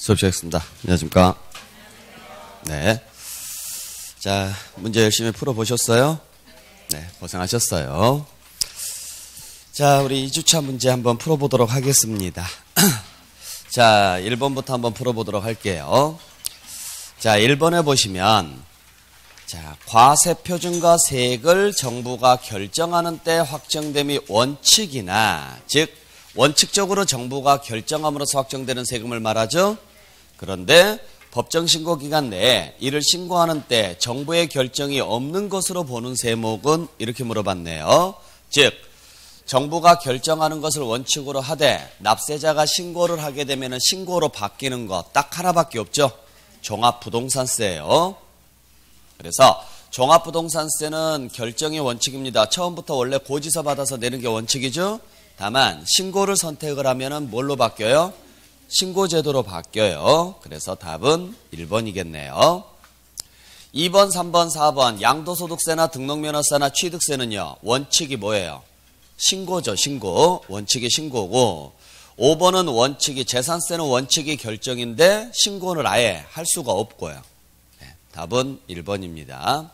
수업 시작했습니다. 안녕하십니까. 네. 자, 문제 열심히 풀어보셨어요? 네, 고생하셨어요. 자, 우리 2주차 문제 한번 풀어보도록 하겠습니다. 자, 1번부터 한번 풀어보도록 할게요. 자, 1번에 보시면, 자, 과세표준과 세액을 정부가 결정하는 때 확정됨이 원칙이나, 즉, 원칙적으로 정부가 결정함으로써 확정되는 세금을 말하죠. 그런데 법정신고기간 내에 이를 신고하는 때 정부의 결정이 없는 것으로 보는 세목은 이렇게 물어봤네요. 즉 정부가 결정하는 것을 원칙으로 하되 납세자가 신고를 하게 되면 신고로 바뀌는 것 딱 하나밖에 없죠. 종합부동산세예요. 그래서 종합부동산세는 결정이 원칙입니다. 처음부터 원래 고지서 받아서 내는 게 원칙이죠. 다만 신고를 선택을 하면 뭘로 바뀌어요? 신고제도로 바뀌어요. 그래서 답은 1번이겠네요. 2번, 3번, 4번 양도소득세나 등록면허세나 취득세는요. 원칙이 뭐예요? 신고죠. 신고. 원칙이 신고고 5번은 원칙이 재산세는 원칙이 결정인데 신고를 아예 할 수가 없고요. 네, 답은 1번입니다.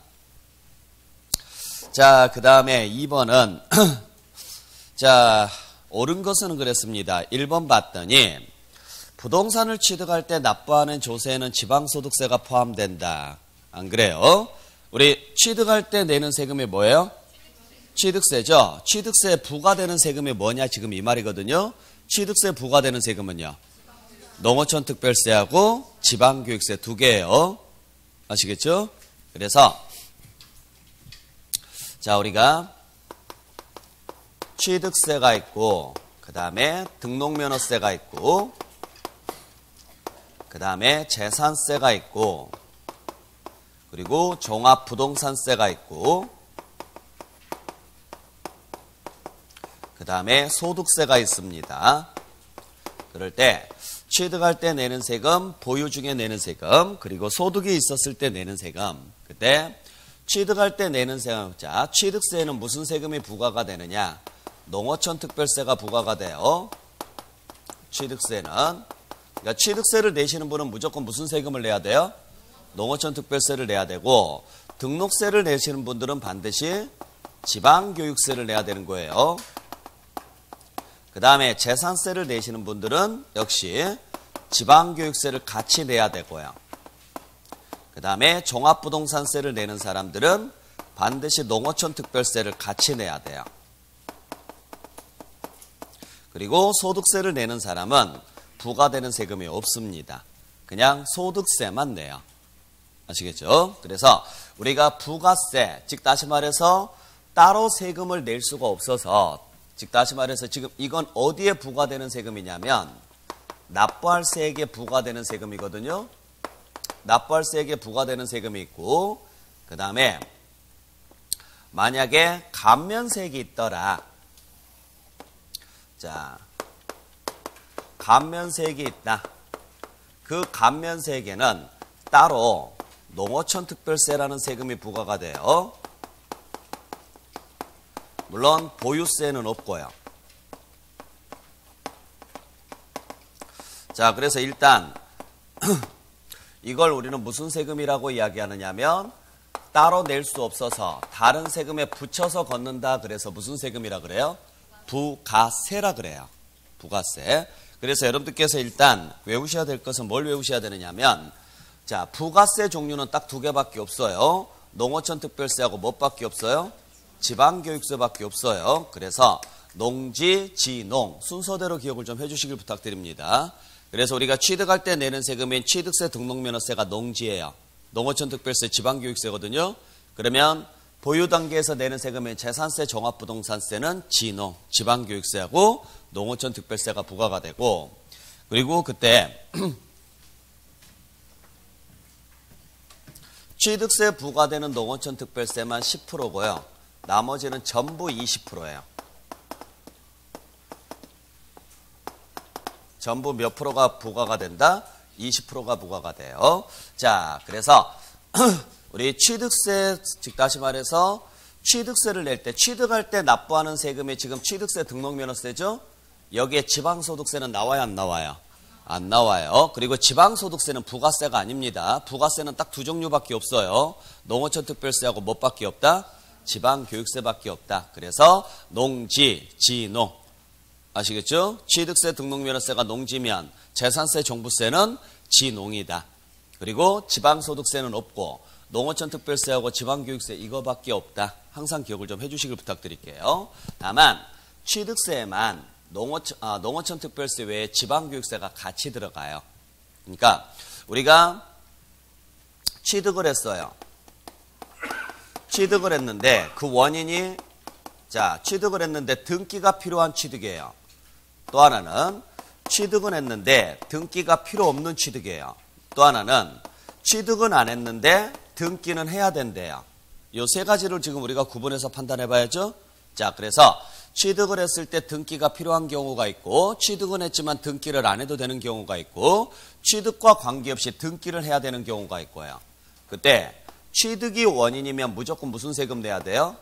자, 그 다음에 2번은 자, 옳은 것은 그랬습니다. 1번 봤더니 부동산을 취득할 때 납부하는 조세에는 지방소득세가 포함된다. 안 그래요? 우리 취득할 때 내는 세금이 뭐예요? 취득세죠. 취득세에 부과되는 세금이 뭐냐 지금 이 말이거든요. 취득세 부과되는 세금은요. 농어촌 특별세하고 지방교육세 두 개예요. 아시겠죠? 그래서 자, 우리가 취득세가 있고 그 다음에 등록면허세가 있고 그 다음에 재산세가 있고 그리고 종합부동산세가 있고 그 다음에 소득세가 있습니다. 그럴 때 취득할 때 내는 세금, 보유 중에 내는 세금, 그리고 소득이 있었을 때 내는 세금. 그때 취득할 때 내는 세금. 자, 취득세에는 무슨 세금이 부과가 되느냐? 농어촌 특별세가 부과가 돼요. 취득세는. 그러니까 취득세를 내시는 분은 무조건 무슨 세금을 내야 돼요? 농어촌 특별세를 내야 되고 등록세를 내시는 분들은 반드시 지방교육세를 내야 되는 거예요. 그 다음에 재산세를 내시는 분들은 역시 지방교육세를 같이 내야 되고요. 그 다음에 종합부동산세를 내는 사람들은 반드시 농어촌 특별세를 같이 내야 돼요. 그리고 소득세를 내는 사람은 부과되는 세금이 없습니다. 그냥 소득세만 내요. 아시겠죠? 그래서 우리가 부가세, 즉 다시 말해서 따로 세금을 낼 수가 없어서 즉 다시 말해서 지금 이건 어디에 부과되는 세금이냐면 납부할 세액에 부과되는 세금이거든요. 납부할 세액에 부과되는 세금이 있고 그 다음에 만약에 감면세액이 있더라. 자, 감면세액이 있다. 그 감면세액에는 따로 농어촌 특별세라는 세금이 부과가 돼요. 물론 보유세는 없고요. 자, 그래서 일단 이걸 우리는 무슨 세금이라고 이야기하느냐면 따로 낼 수 없어서 다른 세금에 붙여서 걷는다. 그래서 무슨 세금이라 그래요? 부가세라 그래요. 부가세. 그래서 여러분들께서 일단 외우셔야 될 것은 뭘 외우셔야 되느냐면 자, 부가세 종류는 딱 두 개밖에 없어요. 농어촌 특별세하고 뭐밖에 없어요? 지방교육세밖에 없어요. 그래서 농지, 지농 순서대로 기억을 좀 해주시길 부탁드립니다. 그래서 우리가 취득할 때 내는 세금인 취득세, 등록면허세가 농지예요. 농어촌 특별세, 지방교육세거든요. 그러면 보유 단계에서 내는 세금인 재산세, 종합부동산세는 지농, 지방교육세하고 농어촌 특별세가 부과가 되고 그리고 그때 취득세 부과되는 농어촌 특별세만 10%고요. 나머지는 전부 20%예요. 전부 몇 프로가 부과가 된다? 20%가 부과가 돼요. 자, 그래서 우리 취득세, 즉 다시 말해서 취득세를 낼 때 취득할 때 납부하는 세금이 지금 취득세 등록면허세죠? 여기에 지방소득세는 나와요 안 나와요? 안 나와요. 그리고 지방소득세는 부가세가 아닙니다. 부가세는 딱 두 종류밖에 없어요. 농어촌특별세하고 뭐밖에 없다? 지방교육세밖에 없다. 그래서 농지, 지농. 아시겠죠? 취득세, 등록면허세가 농지면 재산세, 종부세는 지농이다. 그리고 지방소득세는 없고 농어촌특별세하고 지방교육세 이거밖에 없다. 항상 기억을 좀 해주시길 부탁드릴게요. 다만 취득세에만 농어촌특별세 외에 지방교육세가 같이 들어가요. 그러니까 우리가 취득을 했어요. 취득을 했는데 그 원인이 취득을 했는데 등기가 필요한 취득이에요. 또 하나는 취득은 했는데 등기가 필요 없는 취득이에요. 또 하나는 취득은 안 했는데 등기는 해야 된대요. 이 세 가지를 지금 우리가 구분해서 판단해 봐야죠. 자, 그래서 취득을 했을 때 등기가 필요한 경우가 있고 취득은 했지만 등기를 안 해도 되는 경우가 있고 취득과 관계없이 등기를 해야 되는 경우가 있고요. 그때 취득이 원인이면 무조건 무슨 세금 내야 돼요?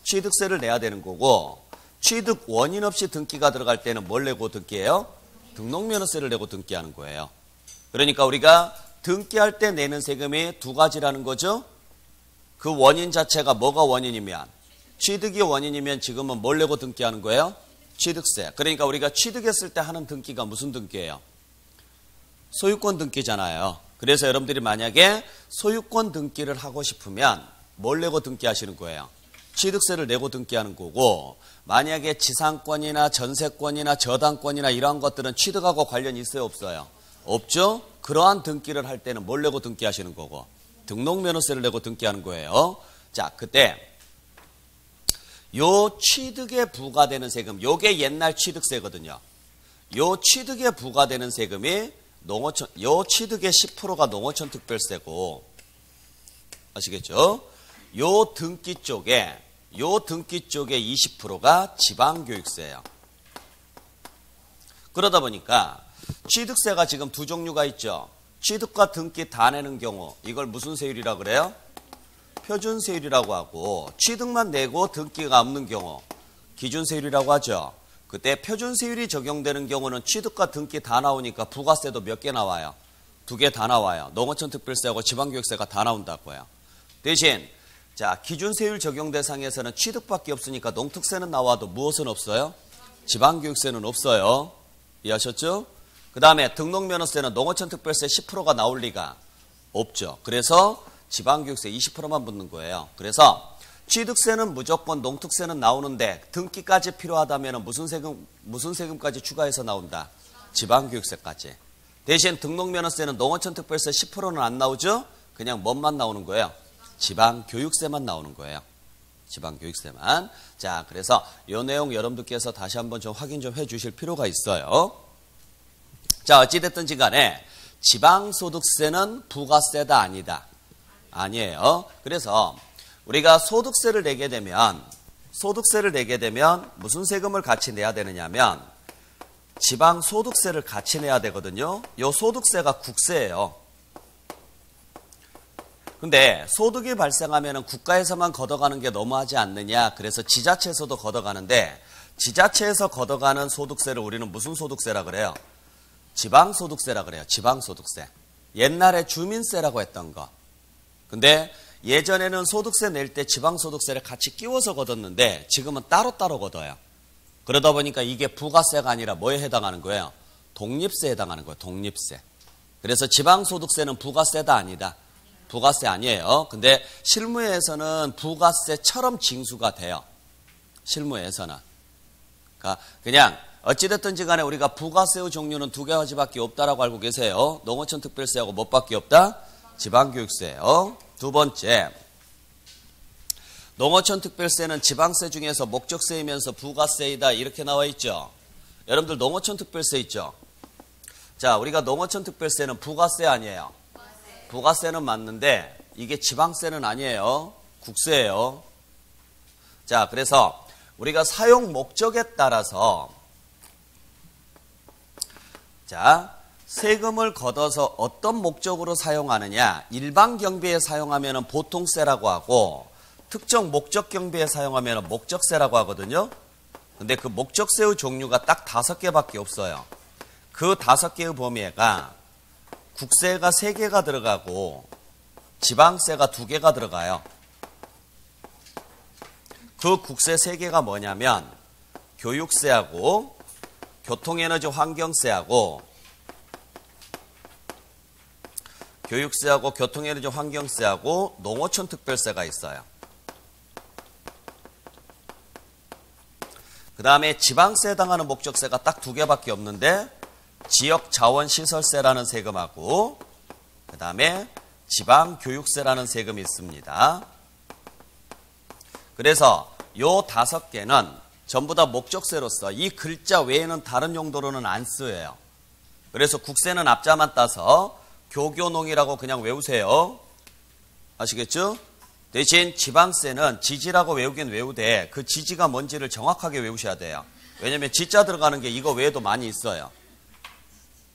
취득세를 내야 되는 거고 취득 원인 없이 등기가 들어갈 때는 뭘 내고 등기해요? 등록면허세를 내고 등기하는 거예요. 그러니까 우리가 등기할 때 내는 세금이 두 가지라는 거죠. 그 원인 자체가 뭐가 원인이면 취득이 원인이면 지금은 뭘 내고 등기하는 거예요? 취득세. 그러니까 우리가 취득했을 때 하는 등기가 무슨 등기예요? 소유권 등기잖아요. 그래서 여러분들이 만약에 소유권 등기를 하고 싶으면 뭘 내고 등기하시는 거예요? 취득세를 내고 등기하는 거고 만약에 지상권이나 전세권이나 저당권이나 이러한 것들은 취득하고 관련이 있어요? 없어요? 없죠? 그러한 등기를 할 때는 뭘 내고 등기하시는 거고 등록면허세를 내고 등기하는 거예요. 자, 그때 요 취득에 부과되는 세금, 요게 옛날 취득세거든요. 요 취득에 부과되는 세금이 요 취득의 10%가 농어촌특별세고 아시겠죠? 요 등기 쪽에 20%가 지방교육세예요. 그러다 보니까 취득세가 지금 두 종류가 있죠. 취득과 등기 다 내는 경우 이걸 무슨 세율이라 그래요? 표준세율이라고 하고 취득만 내고 등기가 없는 경우 기준세율이라고 하죠. 그때 표준세율이 적용되는 경우는 취득과 등기 다 나오니까 부가세도 몇 개 나와요? 2개 다 나와요. 농어촌특별세하고 지방교육세가 다 나온다고요. 대신 기준세율 적용 대상에서는 취득밖에 없으니까 농특세는 나와도 무엇은 없어요? 지방교육세는 없어요. 이해하셨죠? 그 다음에 등록면허세는 농어촌특별세 10%가 나올 리가 없죠. 그래서 지방교육세 20%만 붙는 거예요. 그래서 취득세는 무조건 농특세는 나오는데 등기까지 필요하다면 무슨 세금까지 추가해서 나온다? 지방교육세까지. 대신 등록면허세는 농어촌특별세 10%는 안 나오죠? 그냥 뭐만 나오는 거예요? 지방교육세만 나오는 거예요. 지방교육세만. 자, 그래서 이 내용 여러분들께서 다시 한번 좀 확인 좀 해주실 필요가 있어요. 자, 어찌됐든지 간에 지방소득세는 부가세다 아니다? 아니에요. 그래서 우리가 소득세를 내게 되면 무슨 세금을 같이 내야 되느냐면 지방소득세를 같이 내야 되거든요. 이 소득세가 국세예요. 근데 소득이 발생하면 국가에서만 걷어가는 게 너무하지 않느냐. 그래서 지자체에서도 걷어가는데 지자체에서 걷어가는 소득세를 우리는 무슨 소득세라 그래요? 지방소득세라 그래요. 지방소득세. 옛날에 주민세라고 했던 거. 근데 예전에는 소득세 낼 때 지방소득세를 같이 끼워서 걷었는데 지금은 따로따로 걷어요. 그러다 보니까 이게 부가세가 아니라 뭐에 해당하는 거예요? 독립세에 해당하는 거예요. 독립세. 그래서 지방소득세는 부가세다 아니다? 부가세 아니에요. 근데 실무에서는 부가세처럼 징수가 돼요. 실무에서는. 그러니까 그냥 어찌됐든지 간에 우리가 부가세의 종류는 두 가지밖에 없다라고 알고 계세요. 농어촌특별세하고 뭐밖에 없다? 지방교육세예요. 두 번째, 농어촌특별세는 지방세 중에서 목적세이면서 부가세이다 이렇게 나와 있죠. 여러분들 농어촌특별세 있죠. 자, 우리가 농어촌특별세는 부가세 아니에요. 부가세는 맞는데 이게 지방세는 아니에요. 국세예요. 자, 그래서 우리가 사용 목적에 따라서 세금을 걷어서 어떤 목적으로 사용하느냐. 일반 경비에 사용하면 보통세라고 하고 특정 목적 경비에 사용하면 목적세라고 하거든요. 근데 그 목적세의 종류가 딱 5개밖에 없어요. 그 5개의 범위가 국세가 3개가 들어가고 지방세가 2개가 들어가요. 그 국세 3개가 뭐냐면 교육세하고 교통에너지 환경세하고 교통에너지 환경세하고 농어촌 특별세가 있어요. 그 다음에 지방세에 해당하는 목적세가 딱 2개밖에 없는데 지역자원시설세라는 세금하고 그 다음에 지방교육세라는 세금이 있습니다. 그래서 요 5개는 전부 다 목적세로서 이 글자 외에는 다른 용도로는 안 쓰여요. 그래서 국세는 앞자만 따서 교교농이라고 그냥 외우세요. 아시겠죠? 대신 지방세는 지지라고 외우긴 외우되 그 지지가 뭔지를 정확하게 외우셔야 돼요. 왜냐면 지자 들어가는 게 이거 외에도 많이 있어요.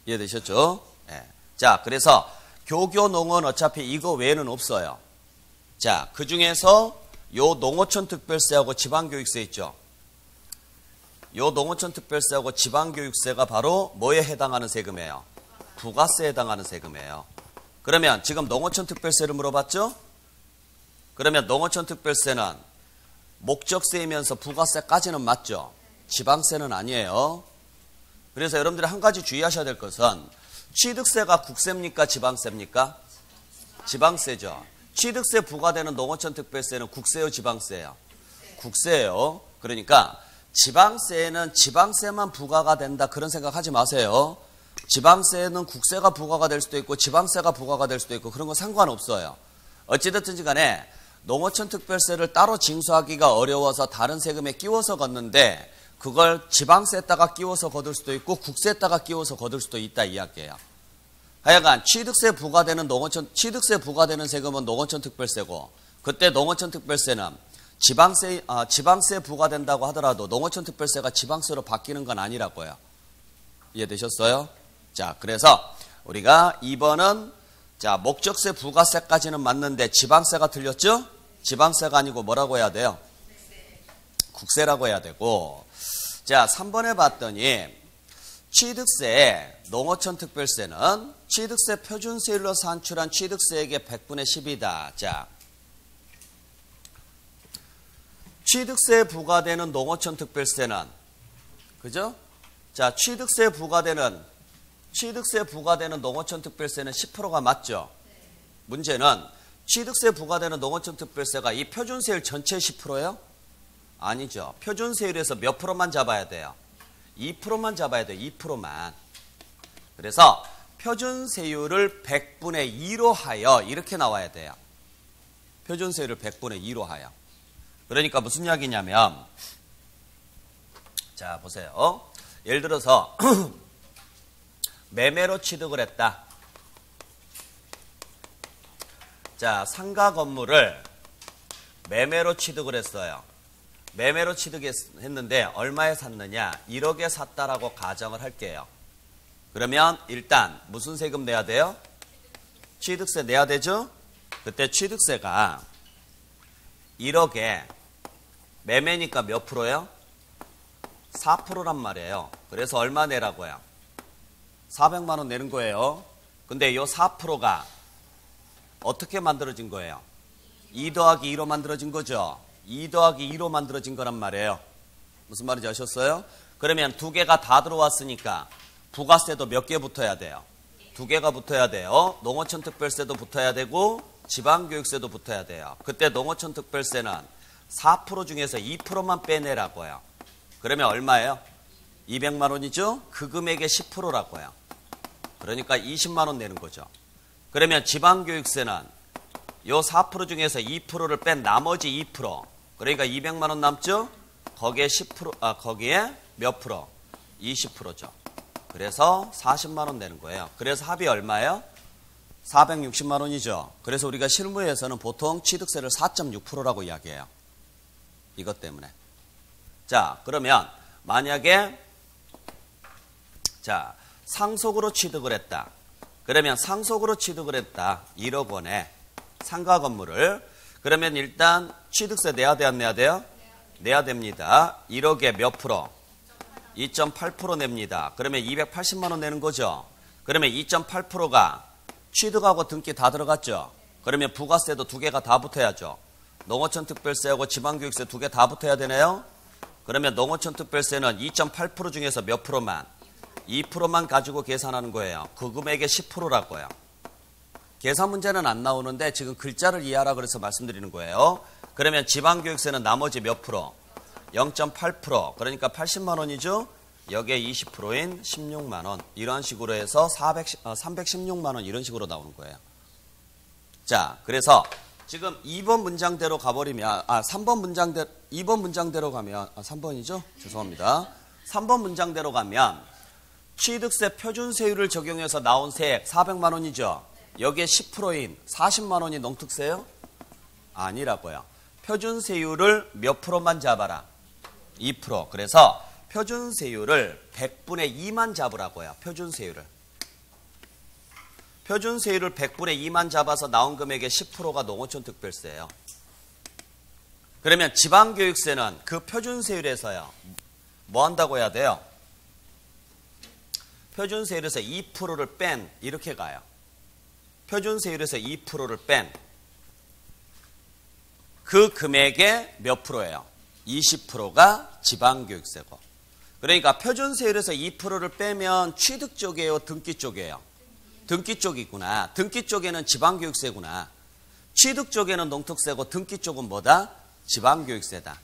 이해되셨죠? 네. 자, 그래서 교교농은 어차피 이거 외에는 없어요. 자, 그 중에서 요 농어촌 특별세하고 지방교육세 있죠? 요 농어촌 특별세하고 지방교육세가 바로 뭐에 해당하는 세금이에요? 부가세에 해당하는 세금이에요. 그러면 지금 농어촌 특별세를 물어봤죠? 그러면 농어촌 특별세는 목적세이면서 부가세까지는 맞죠? 지방세는 아니에요. 그래서 여러분들이 한 가지 주의하셔야 될 것은 취득세가 국세입니까? 지방세입니까? 지방세죠. 취득세 부과되는 농어촌 특별세는 국세요? 지방세예요? 국세예요. 그러니까 지방세에는 지방세만 부과가 된다 그런 생각하지 마세요. 지방세는 국세가 부과가 될 수도 있고 지방세가 부과가 될 수도 있고 그런 건 상관없어요. 어찌됐든지 간에 농어촌 특별세를 따로 징수하기가 어려워서 다른 세금에 끼워서 걷는데 그걸 지방세에다가 끼워서 거둘 수도 있고 국세에다가 끼워서 거둘 수도 있다 이야기예요. 하여간 취득세 부과되는 세금은 농어촌 특별세고 그때 농어촌 특별세는 지방세 부과된다고 하더라도 농어촌 특별세가 지방세로 바뀌는 건 아니라고요. 이해되셨어요? 자, 그래서 우리가 2번은 자, 목적세 부가세까지는 맞는데 지방세가 틀렸죠? 지방세가 아니고 뭐라고 해야 돼요? 국세라고 해야 되고. 자, 3번에 봤더니 취득세, 농어촌 특별세는 취득세 표준세율로 산출한 취득세액의 100분의 10이다. 자, 취득세에 부과되는 농어촌 특별세는 그죠? 자, 취득세에 부과되는 농어촌 특별세는 10%가 맞죠? 문제는 취득세 부과되는 농어촌 특별세가 이 표준세율 전체 10%예요? 아니죠. 표준세율에서 몇 프로만 잡아야 돼요? 2%만 잡아야 돼요. 2%만. 그래서 표준세율을 100분의 2로 하여 이렇게 나와야 돼요. 표준세율을 100분의 2로 하여. 그러니까 무슨 이야기냐면 자, 보세요. 예를 들어서 매매로 취득을 했다. 자, 상가 건물을 매매로 취득을 했어요. 매매로 취득했는데 얼마에 샀느냐? 1억에 샀다라고 가정을 할게요. 그러면 일단 무슨 세금 내야 돼요? 취득세 내야 되죠? 그때 취득세가 1억에 매매니까 몇 프로예요? 4%란 말이에요. 그래서 얼마 내라고요? 400만 원 내는 거예요. 근데 이 4%가 어떻게 만들어진 거예요? 2 더하기 2로 만들어진 거죠. 2 더하기 2로 만들어진 거란 말이에요. 무슨 말인지 아셨어요? 그러면 2개가 다 들어왔으니까 부가세도 몇 개 붙어야 돼요? 2개가 붙어야 돼요. 농어촌 특별세도 붙어야 되고 지방교육세도 붙어야 돼요. 그때 농어촌 특별세는 4% 중에서 2%만 빼내라고요. 그러면 얼마예요? 200만 원이죠? 그 금액의 10%라고요. 그러니까 20만 원 내는 거죠. 그러면 지방교육세는 요 4% 중에서 2%를 뺀 나머지 2%. 그러니까 200만 원 남죠? 거기에 10%, 거기에 몇 프로? 20%죠. 그래서 40만 원 내는 거예요. 그래서 합이 얼마예요? 460만 원이죠. 그래서 우리가 실무에서는 보통 취득세를 4.6%라고 이야기해요. 이것 때문에. 자, 그러면 만약에 자, 상속으로 취득을 했다. 그러면 상속으로 취득을 했다. 1억 원에 상가 건물을. 그러면 일단 취득세 내야 돼, 안 내야 돼요? 내야 됩니다. 1억에 몇 프로? 2.8% 냅니다. 그러면 280만 원 내는 거죠. 그러면 2.8%가 취득하고 등기 다 들어갔죠. 그러면 부가세도 두 개가 다 붙어야죠. 농어촌 특별세하고 지방교육세 두 개 다 붙어야 되네요. 그러면 농어촌 특별세는 2.8% 중에서 몇 프로만? 2%만 가지고 계산하는 거예요. 그 금액의 10%라고요. 계산 문제는 안 나오는데 지금 글자를 이해하라 그래서 말씀드리는 거예요. 그러면 지방교육세는 나머지 몇 프로? 0.8%. 그러니까 80만 원이죠. 여기에 20%인 16만 원. 이런 식으로 해서 316만 원 이런 식으로 나오는 거예요. 자, 그래서 지금 2번 문장대로 가버리면 3번 문장대 2번 문장대로 가면 3번이죠? 죄송합니다. 3번 문장대로 가면 취득세 표준세율을 적용해서 나온 세액 400만 원이죠. 여기에 10%인 40만 원이 농특세요? 아니라고요. 표준세율을 몇 프로만 잡아라? 2%. 그래서 표준세율을 100분의 2만 잡으라고요. 표준세율을 100분의 2만 잡아서 나온 금액의 10%가 농어촌 특별세예요. 그러면 지방교육세는 그 표준세율에서요. 뭐 한다고 해야 돼요? 표준세율에서 2%를 뺀 이렇게 가요. 표준세율에서 2%를 뺀 그 금액의 몇 프로예요? 20%가 지방교육세고. 그러니까 표준세율에서 2%를 빼면 취득 쪽이에요? 등기 쪽이에요? 등기 쪽이구나. 등기 쪽에는 지방교육세구나. 취득 쪽에는 농특세고 등기 쪽은 뭐다? 지방교육세다.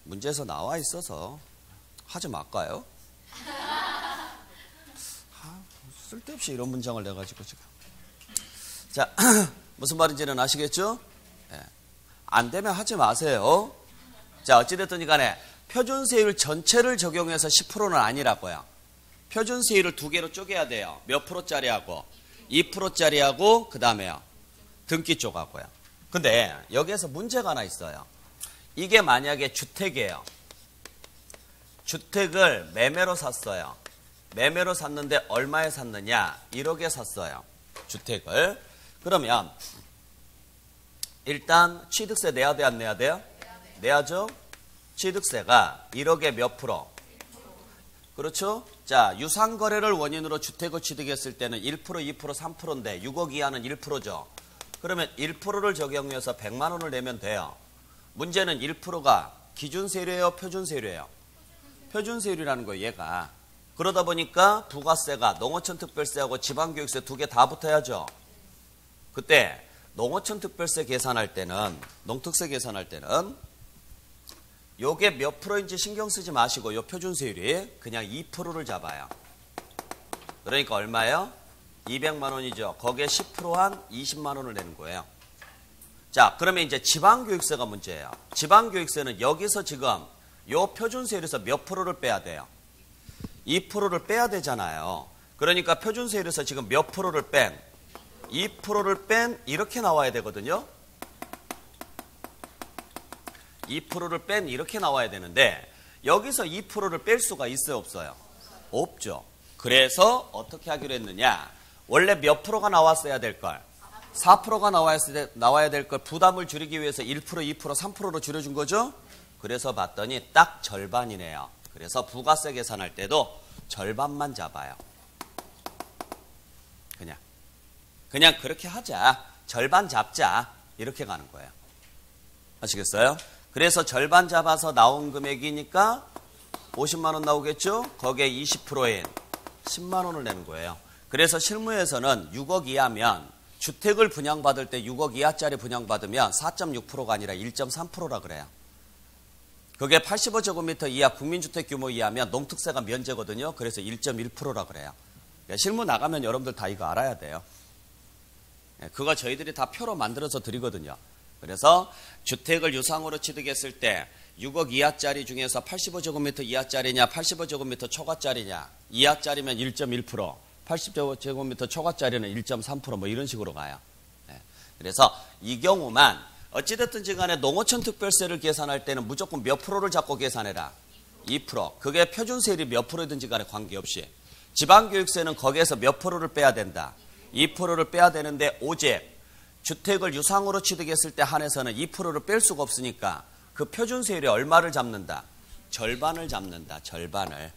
문제에서 나와 있어서 하지 말까요? 쓸데없이 이런 문장을 내가지고 지금. 자, 무슨 말인지는 아시겠죠? 네. 안 되면 하지 마세요. 자, 어찌됐든 간에 표준세율 전체를 적용해서 10%는 아니라고요. 표준세율을 두 개로 쪼개야 돼요. 몇 프로짜리하고 2%짜리하고 그 다음에요. 등기 쪽하고요. 근데 여기에서 문제가 하나 있어요. 이게 만약에 주택이에요. 주택을 매매로 샀어요. 매매로 샀는데 얼마에 샀느냐? 1억에 샀어요. 주택을. 그러면 일단 취득세 내야 돼, 안 내야 돼요? 내야죠. 취득세가 1억에 몇 프로? 그렇죠? 자, 유상거래를 원인으로 주택을 취득했을 때는 1%, 2%, 3%인데 6억 이하는 1%죠. 그러면 1%를 적용해서 100만 원을 내면 돼요. 문제는 1%가 기준세율이에요? 표준세율이에요? 표준세율이라는 거예요, 얘가. 그러다 보니까 부가세가 농어촌 특별세하고 지방교육세 두 개 다 붙어야죠. 그때 농어촌 특별세 계산할 때는, 농특세 계산할 때는 요게 몇 프로인지 신경 쓰지 마시고 요 표준세율이 그냥 2%를 잡아요. 그러니까 얼마예요? 200만 원이죠. 거기에 10%한 20만 원을 내는 거예요. 자, 그러면 이제 지방교육세가 문제예요. 지방교육세는 여기서 지금 요 표준세율에서 몇 프로를 빼야 돼요? 2%를 빼야 되잖아요. 그러니까 표준세율에서 지금 몇 프로를 뺀? 2%를 뺀 이렇게 나와야 되거든요. 2%를 뺀 이렇게 나와야 되는데 여기서 2%를 뺄 수가 있어요, 없어요? 없죠. 그래서 어떻게 하기로 했느냐? 원래 몇 프로가 나왔어야 될 걸? 4%가 나와야 될 걸 부담을 줄이기 위해서 1%, 2%, 3%로 줄여준 거죠? 그래서 봤더니 딱 절반이네요. 그래서 부가세 계산할 때도 절반만 잡아요. 그냥 그렇게 하자. 절반 잡자. 이렇게 가는 거예요. 아시겠어요? 그래서 절반 잡아서 나온 금액이니까 50만 원 나오겠죠? 거기에 20%인 10만 원을 내는 거예요. 그래서 실무에서는 6억 이하면 주택을 분양받을 때 6억 이하짜리 분양받으면 4.6%가 아니라 1.3%라 그래요. 그게 85제곱미터 이하 국민주택 규모 이하면 농특세가 면제거든요. 그래서 1.1%라 그래요. 그러니까 실무 나가면 여러분들 다 이거 알아야 돼요. 그거 저희들이 다 표로 만들어서 드리거든요. 그래서 주택을 유상으로 취득했을 때 6억 이하짜리 중에서 85제곱미터 이하짜리냐 85제곱미터 초과짜리냐 이하짜리면 1.1% 80제곱미터 초과짜리는 1.3% 뭐 이런 식으로 가요. 그래서 이 경우만 어찌됐든지 간에 농어촌 특별세를 계산할 때는 무조건 몇 프로를 잡고 계산해라? 2%. 그게 표준세율이 몇 프로든지 간에 관계없이. 지방교육세는 거기에서 몇 프로를 빼야 된다? 2%를 빼야 되는데 오직 주택을 유상으로 취득했을 때 한해서는 2%를 뺄 수가 없으니까 그 표준세율이 얼마를 잡는다? 절반을 잡는다. 절반을.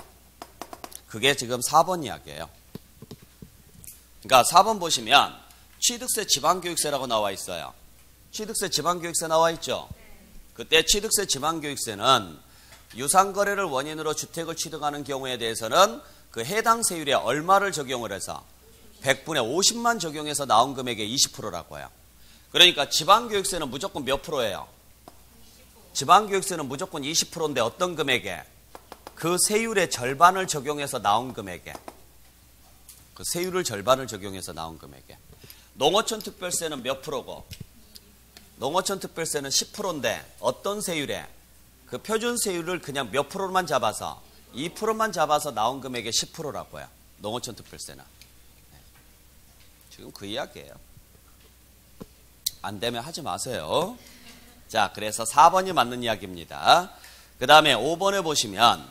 그게 지금 4번 이야기예요. 그러니까 4번 보시면 취득세 지방교육세라고 나와 있어요. 취득세 지방교육세 나와 있죠. 그때 취득세 지방교육세는 유상거래를 원인으로 주택을 취득하는 경우에 대해서는 그 해당 세율에 얼마를 적용을 해서 100분의 50만 적용해서 나온 금액의 20%라고 해요. 그러니까 지방교육세는 무조건 몇 프로예요? 지방교육세는 무조건 20%인데 어떤 금액에? 그 세율의 절반을 적용해서 나온 금액에. 그 세율을 절반을 적용해서 나온 금액에. 농어촌 특별세는 몇 프로고? 농어촌 특별세는 10%인데 어떤 세율에? 그 표준 세율을 그냥 몇 프로만 잡아서 2%만 잡아서 나온 금액의 10%라고 해요. 농어촌 특별세는. 지금 그 이야기예요. 안 되면 하지 마세요. 자, 그래서 4번이 맞는 이야기입니다. 그 다음에 5번에 보시면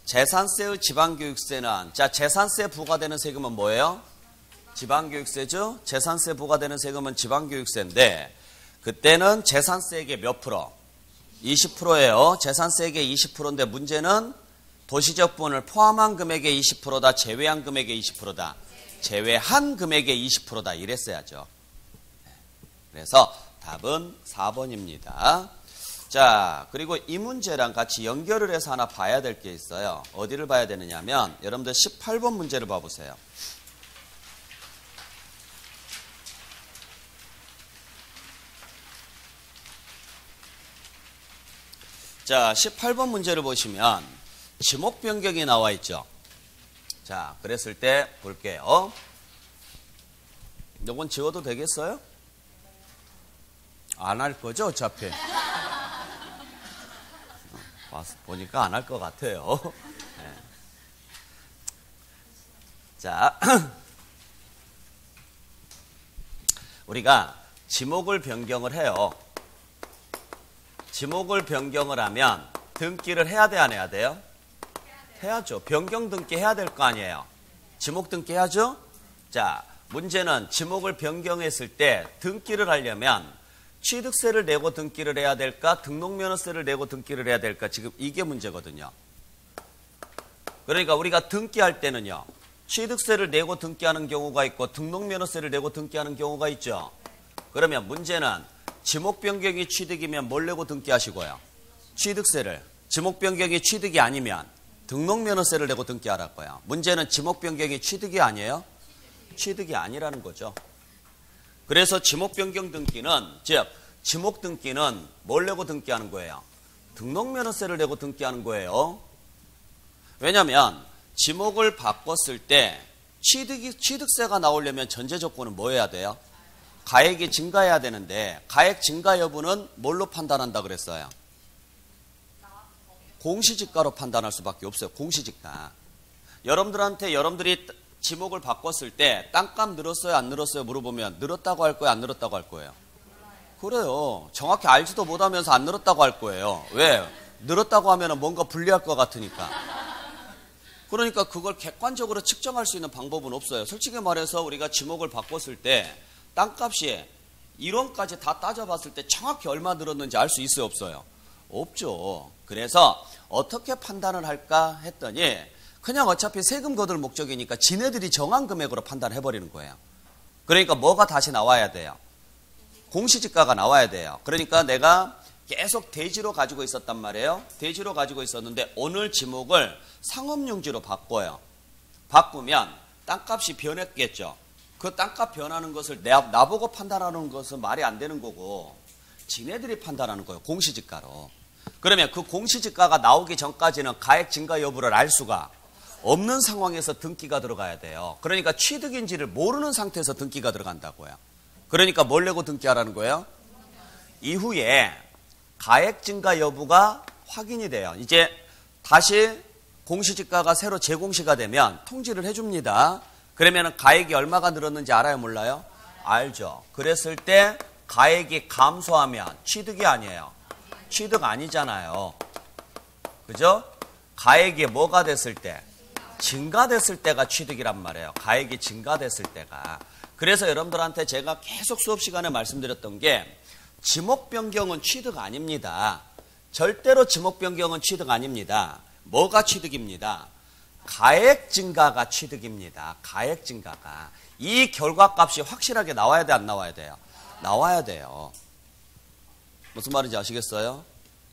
재산세의 지방교육세는, 자, 재산세 부과되는 세금은 뭐예요? 지방교육세죠. 재산세 부과되는 세금은 지방교육세인데 그때는 재산세액의 몇 프로? 20%예요. 재산세액의 20%인데 문제는 도시적분을 포함한 금액의 20%다. 제외한 금액의 20%다. 제외한 금액의 20%다. 이랬어야죠. 그래서 답은 4번입니다. 자, 그리고 이 문제랑 같이 연결을 해서 하나 봐야 될 게 있어요. 어디를 봐야 되느냐면 여러분들 18번 문제를 봐보세요. 자, 18번 문제를 보시면 지목 변경이 나와 있죠. 자, 그랬을 때 볼게요. 이건 지워도 되겠어요? 안 할 거죠, 어차피. 보니까 안 할 것 같아요. 네. 자, 우리가 지목을 변경을 해요. 지목을 변경을 하면 등기를 해야 돼, 안 해야 돼요? 해야죠. 변경 등기 해야 될 거 아니에요. 지목 등기 해야죠? 자, 문제는 지목을 변경했을 때 등기를 하려면 취득세를 내고 등기를 해야 될까? 등록면허세를 내고 등기를 해야 될까? 지금 이게 문제거든요. 그러니까 우리가 등기할 때는요. 취득세를 내고 등기하는 경우가 있고 등록면허세를 내고 등기하는 경우가 있죠. 그러면 문제는 지목 변경이 취득이면 뭘 내고 등기하시고요? 취득세를. 지목 변경이 취득이 아니면 등록면허세를 내고 등기하라는 거예요. 문제는 지목 변경이 취득이 아니에요? 취득이 아니라는 거죠. 그래서 지목 변경 등기는, 즉 지목 등기는 뭘 내고 등기하는 거예요? 등록면허세를 내고 등기하는 거예요. 왜냐하면 지목을 바꿨을 때 취득세가 나오려면 전제 조건은 뭐 해야 돼요? 가액이 증가해야 되는데 가액 증가 여부는 뭘로 판단한다 그랬어요? 공시지가로 판단할 수밖에 없어요. 공시지가. 여러분들한테 여러분들이 지목을 바꿨을 때 땅값 늘었어요, 안 늘었어요 물어보면 늘었다고 할 거예요, 안 늘었다고 할 거예요? 그래요. 정확히 알지도 못하면서 안 늘었다고 할 거예요. 왜? 늘었다고 하면 뭔가 불리할 것 같으니까. 그러니까 그걸 객관적으로 측정할 수 있는 방법은 없어요. 솔직히 말해서 우리가 지목을 바꿨을 때 땅값이 1원까지 다 따져봤을 때 정확히 얼마 늘었는지 알 수 있어요, 없어요? 없죠. 그래서 어떻게 판단을 할까 했더니 그냥 어차피 세금 거둘 목적이니까 지네들이 정한 금액으로 판단해버리는 거예요. 그러니까 뭐가 다시 나와야 돼요? 공시지가가 나와야 돼요. 그러니까 내가 계속 대지로 가지고 있었단 말이에요. 대지로 가지고 있었는데 오늘 지목을 상업용지로 바꿔요. 바꾸면 땅값이 변했겠죠. 그 땅값 변하는 것을 나보고 판단하는 것은 말이 안 되는 거고 지네들이 판단하는 거예요. 공시지가로. 그러면 그 공시지가가 나오기 전까지는 가액 증가 여부를 알 수가 없는 상황에서 등기가 들어가야 돼요. 그러니까 취득인지를 모르는 상태에서 등기가 들어간다고요. 그러니까 뭘 내고 등기하라는 거예요? 이후에 가액 증가 여부가 확인이 돼요. 이제 다시 공시지가가 새로 재공시가 되면 통지를 해줍니다. 그러면 가액이 얼마가 늘었는지 알아요, 몰라요? 알죠. 그랬을 때 가액이 감소하면 취득이 아니에요. 취득 아니잖아요. 그죠? 가액이 뭐가 됐을 때? 증가됐을 때가 취득이란 말이에요. 가액이 증가됐을 때가. 그래서 여러분들한테 제가 계속 수업 시간에 말씀드렸던 게 지목 변경은 취득 아닙니다. 절대로 지목 변경은 취득 아닙니다. 뭐가 취득입니다? 가액 증가가 취득입니다. 가액 증가가. 이 결과값이 확실하게 나와야 돼, 안 나와야 돼요? 나와야 돼요. 무슨 말인지 아시겠어요?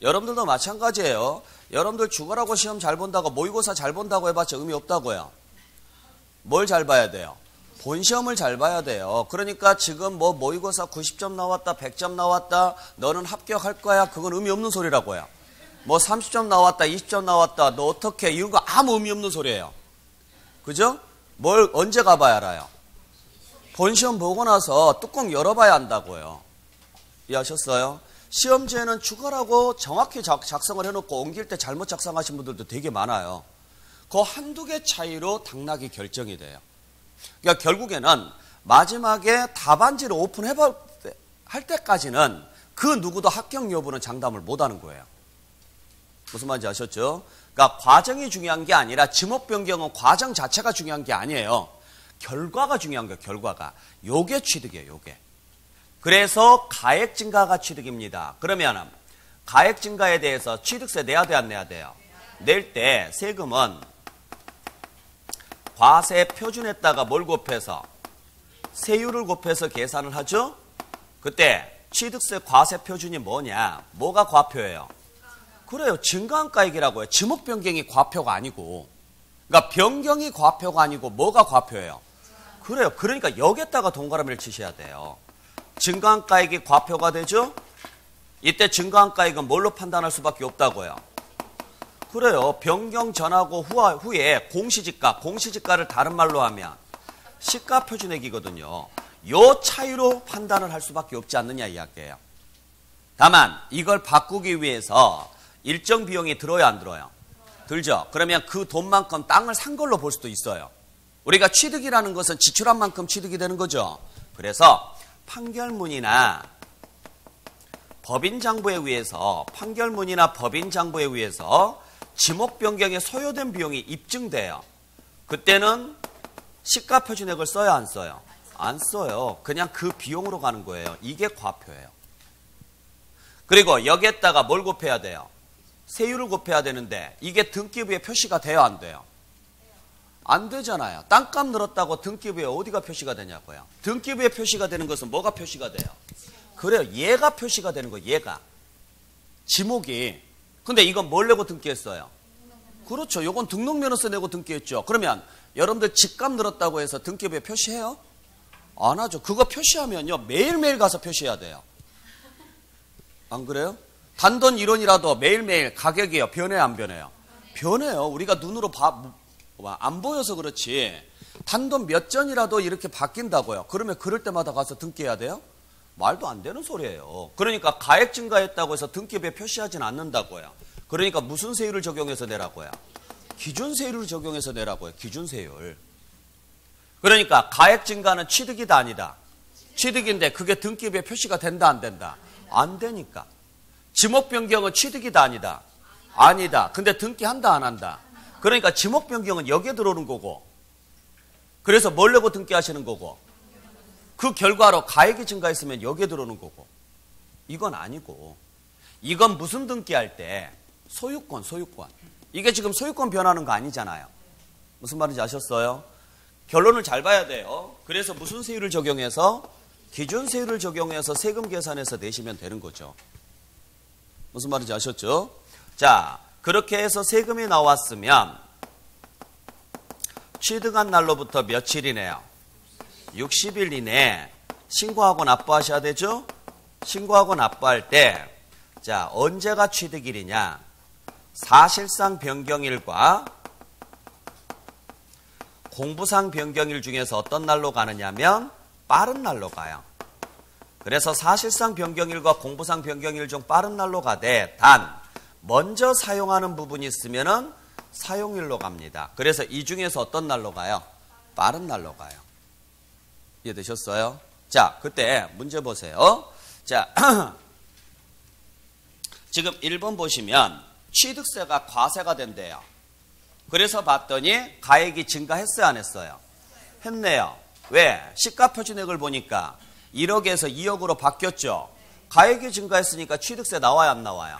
여러분들도 마찬가지예요. 여러분들 죽어라고 시험 잘 본다고 모의고사 잘 본다고 해봤자 의미 없다고요. 뭘 잘 봐야 돼요? 본시험을 잘 봐야 돼요. 그러니까 지금 뭐 모의고사 90점 나왔다, 100점 나왔다, 너는 합격할 거야. 그건 의미 없는 소리라고요. 뭐 30점 나왔다, 20점 나왔다, 너 어떻게, 이런 거 아무 의미 없는 소리예요. 그죠? 뭘 언제 가봐야 알아요? 본시험 보고 나서 뚜껑 열어봐야 한다고요. 이해하셨어요? 시험지에는 죽어라고 정확히 작성을 해놓고 옮길 때 잘못 작성하신 분들도 되게 많아요. 그 한두 개 차이로 당락이 결정이 돼요. 그러니까 결국에는 마지막에 답안지를 할 때까지는 그 누구도 합격 여부는 장담을 못하는 거예요. 무슨 말인지 아셨죠? 그러니까 과정이 중요한 게 아니라 지목 변경은 과정 자체가 중요한 게 아니에요. 결과가 중요한 거예요. 결과가. 요게 취득이에요. 요게. 그래서 가액 증가가 취득입니다. 그러면 가액 증가에 대해서 취득세 내야 돼, 안 내야 돼요? 낼 때 세금은 과세 표준에다가 뭘 곱해서? 세율을 곱해서 계산을 하죠? 그때 취득세 과세 표준이 뭐냐? 뭐가 과표예요? 그래요. 증가한가액이라고 해요. 지목 변경이 과표가 아니고. 그러니까 변경이 과표가 아니고 뭐가 과표예요? 그래요. 그러니까 여기에다가 동그라미를 치셔야 돼요. 증가한가액이 과표가 되죠? 이때 증가한가액은 뭘로 판단할 수밖에 없다고요? 그래요. 변경 전하고 후에 공시지가를 다른 말로 하면 시가 표준액이거든요. 요 차이로 판단을 할 수밖에 없지 않느냐 이야기예요. 다만 이걸 바꾸기 위해서 일정 비용이 들어요, 안 들어요? 들죠? 그러면 그 돈만큼 땅을 산 걸로 볼 수도 있어요. 우리가 취득이라는 것은 지출한 만큼 취득이 되는 거죠. 그래서 판결문이나 법인장부에 의해서 지목 변경에 소요된 비용이 입증돼요. 그때는 시가 표준액을 써요, 안 써요? 안 써요. 그냥 그 비용으로 가는 거예요. 이게 과표예요. 그리고 여기에다가 뭘 곱해야 돼요? 세율을 곱해야 되는데 이게 등기부에 표시가 돼요, 안 돼요? 안 되잖아요. 땅값 늘었다고 등기부에 어디가 표시가 되냐고요? 등기부에 표시가 되는 것은 뭐가 표시가 돼요? 그래요. 얘가 표시가 되는 거예요. 얘가. 지목이. 근데 이건 뭘 내고 등기했어요? 그렇죠. 요건 등록면허세 내고 등기했죠. 그러면 여러분들 집값 늘었다고 해서 등기부에 표시해요? 안 하죠. 그거 표시하면요. 매일매일 가서 표시해야 돼요. 안 그래요? 단돈 1원이라도 매일매일 가격이요. 변해요, 안 변해요? 변해요. 우리가 눈으로 안 보여서 그렇지. 단돈 몇 전이라도 이렇게 바뀐다고요. 그러면 그럴 때마다 가서 등기해야 돼요? 말도 안 되는 소리예요. 그러니까 가액 증가했다고 해서 등기부에 표시하진 않는다고요. 그러니까 무슨 세율을 적용해서 내라고요? 기준 세율을 적용해서 내라고요. 기준 세율. 그러니까 가액 증가는 취득이다, 아니다? 취득인데 그게 등기부에 표시가 된다, 안 된다? 안 되니까. 지목 변경은 취득이다, 아니다? 아니다. 근데 등기한다, 안 한다? 그러니까 지목 변경은 여기에 들어오는 거고. 그래서 뭘 내고 등기하시는 거고. 그 결과로 가액이 증가했으면 여기에 들어오는 거고. 이건 아니고. 이건 무슨 등기할 때? 소유권. 이게 지금 소유권 변하는 거 아니잖아요. 무슨 말인지 아셨어요? 결론을 잘 봐야 돼요. 그래서 무슨 세율을 적용해서? 기준 세율을 적용해서 세금 계산해서 내시면 되는 거죠. 무슨 말인지 아셨죠? 자, 그렇게 해서 세금이 나왔으면 취득한 날로부터 며칠이네요? 60일 이내에 신고하고 납부하셔야 되죠? 신고하고 납부할 때, 자, 언제가 취득일이냐? 사실상 변경일과 공부상 변경일 중에서 어떤 날로 가느냐면 빠른 날로 가요. 그래서 사실상 변경일과 공부상 변경일 중 빠른 날로 가되 단 먼저 사용하는 부분이 있으면은 사용일로 갑니다. 그래서 이 중에서 어떤 날로 가요? 빠른 날로 가요. 이해되셨어요? 자, 그때 문제 보세요. 자, 지금 1번 보시면 취득세가 과세가 된대요. 그래서 봤더니 가액이 증가했어요, 안 했어요? 했네요. 왜? 시가표준액을 보니까 1억에서 2억으로 바뀌었죠. 가액이 증가했으니까 취득세 나와요, 안 나와요?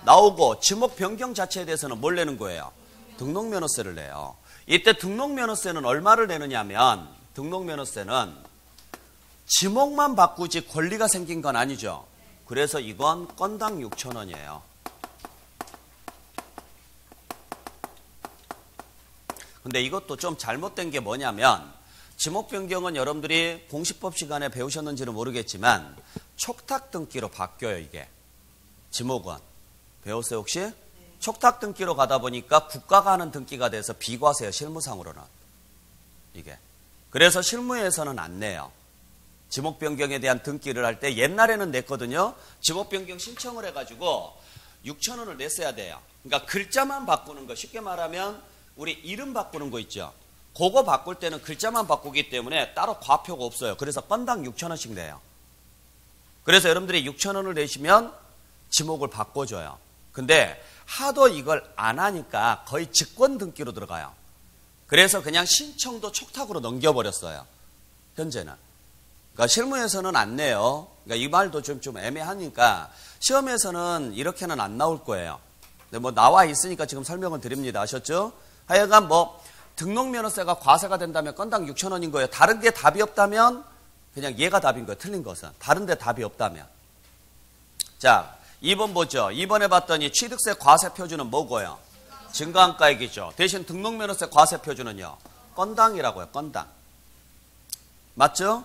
나오고 지목 변경 자체에 대해서는 뭘 내는 거예요? 등록면허세를 내요. 이때 등록면허세는 얼마를 내느냐 하면 등록면허세는 지목만 바꾸지 권리가 생긴 건 아니죠. 그래서 이건 건당 6,000원이에요. 근데 이것도 좀 잘못된 게 뭐냐면 지목 변경은 여러분들이 공시법 시간에 배우셨는지는 모르겠지만 촉탁 등기로 바뀌어요. 이게 지목은 배웠어요 혹시? 촉탁 등기로 가다 보니까 국가가 하는 등기가 돼서 비과세요. 실무상으로는 이게. 그래서 실무에서는 안 내요. 지목 변경에 대한 등기를 할 때 옛날에는 냈거든요. 지목 변경 신청을 해가지고 6,000원을 냈어야 돼요. 그러니까 글자만 바꾸는 거, 쉽게 말하면 우리 이름 바꾸는 거 있죠. 그거 바꿀 때는 글자만 바꾸기 때문에 따로 과표가 없어요. 그래서 건당 6,000원씩 내요. 그래서 여러분들이 6,000원을 내시면 지목을 바꿔줘요. 근데 하도 이걸 안 하니까 거의 직권 등기로 들어가요. 그래서 그냥 신청도 촉탁으로 넘겨버렸어요. 현재는. 그러니까 실무에서는 안 내요. 그러니까 이 말도 좀 애매하니까 시험에서는 이렇게는 안 나올 거예요. 근데 뭐 나와 있으니까 지금 설명을 드립니다. 아셨죠? 하여간 뭐 등록면허세가 과세가 된다면 건당 6,000원인 거예요. 다른 게 답이 없다면 그냥 얘가 답인 거예요. 틀린 것은. 다른 데 답이 없다면. 자, 2번 보죠. 2번에 봤더니 취득세 과세 표준은 뭐고요? 증가한가액이죠. 대신 등록면허세 과세 표준은요. 건당이라고요. 건당. 맞죠?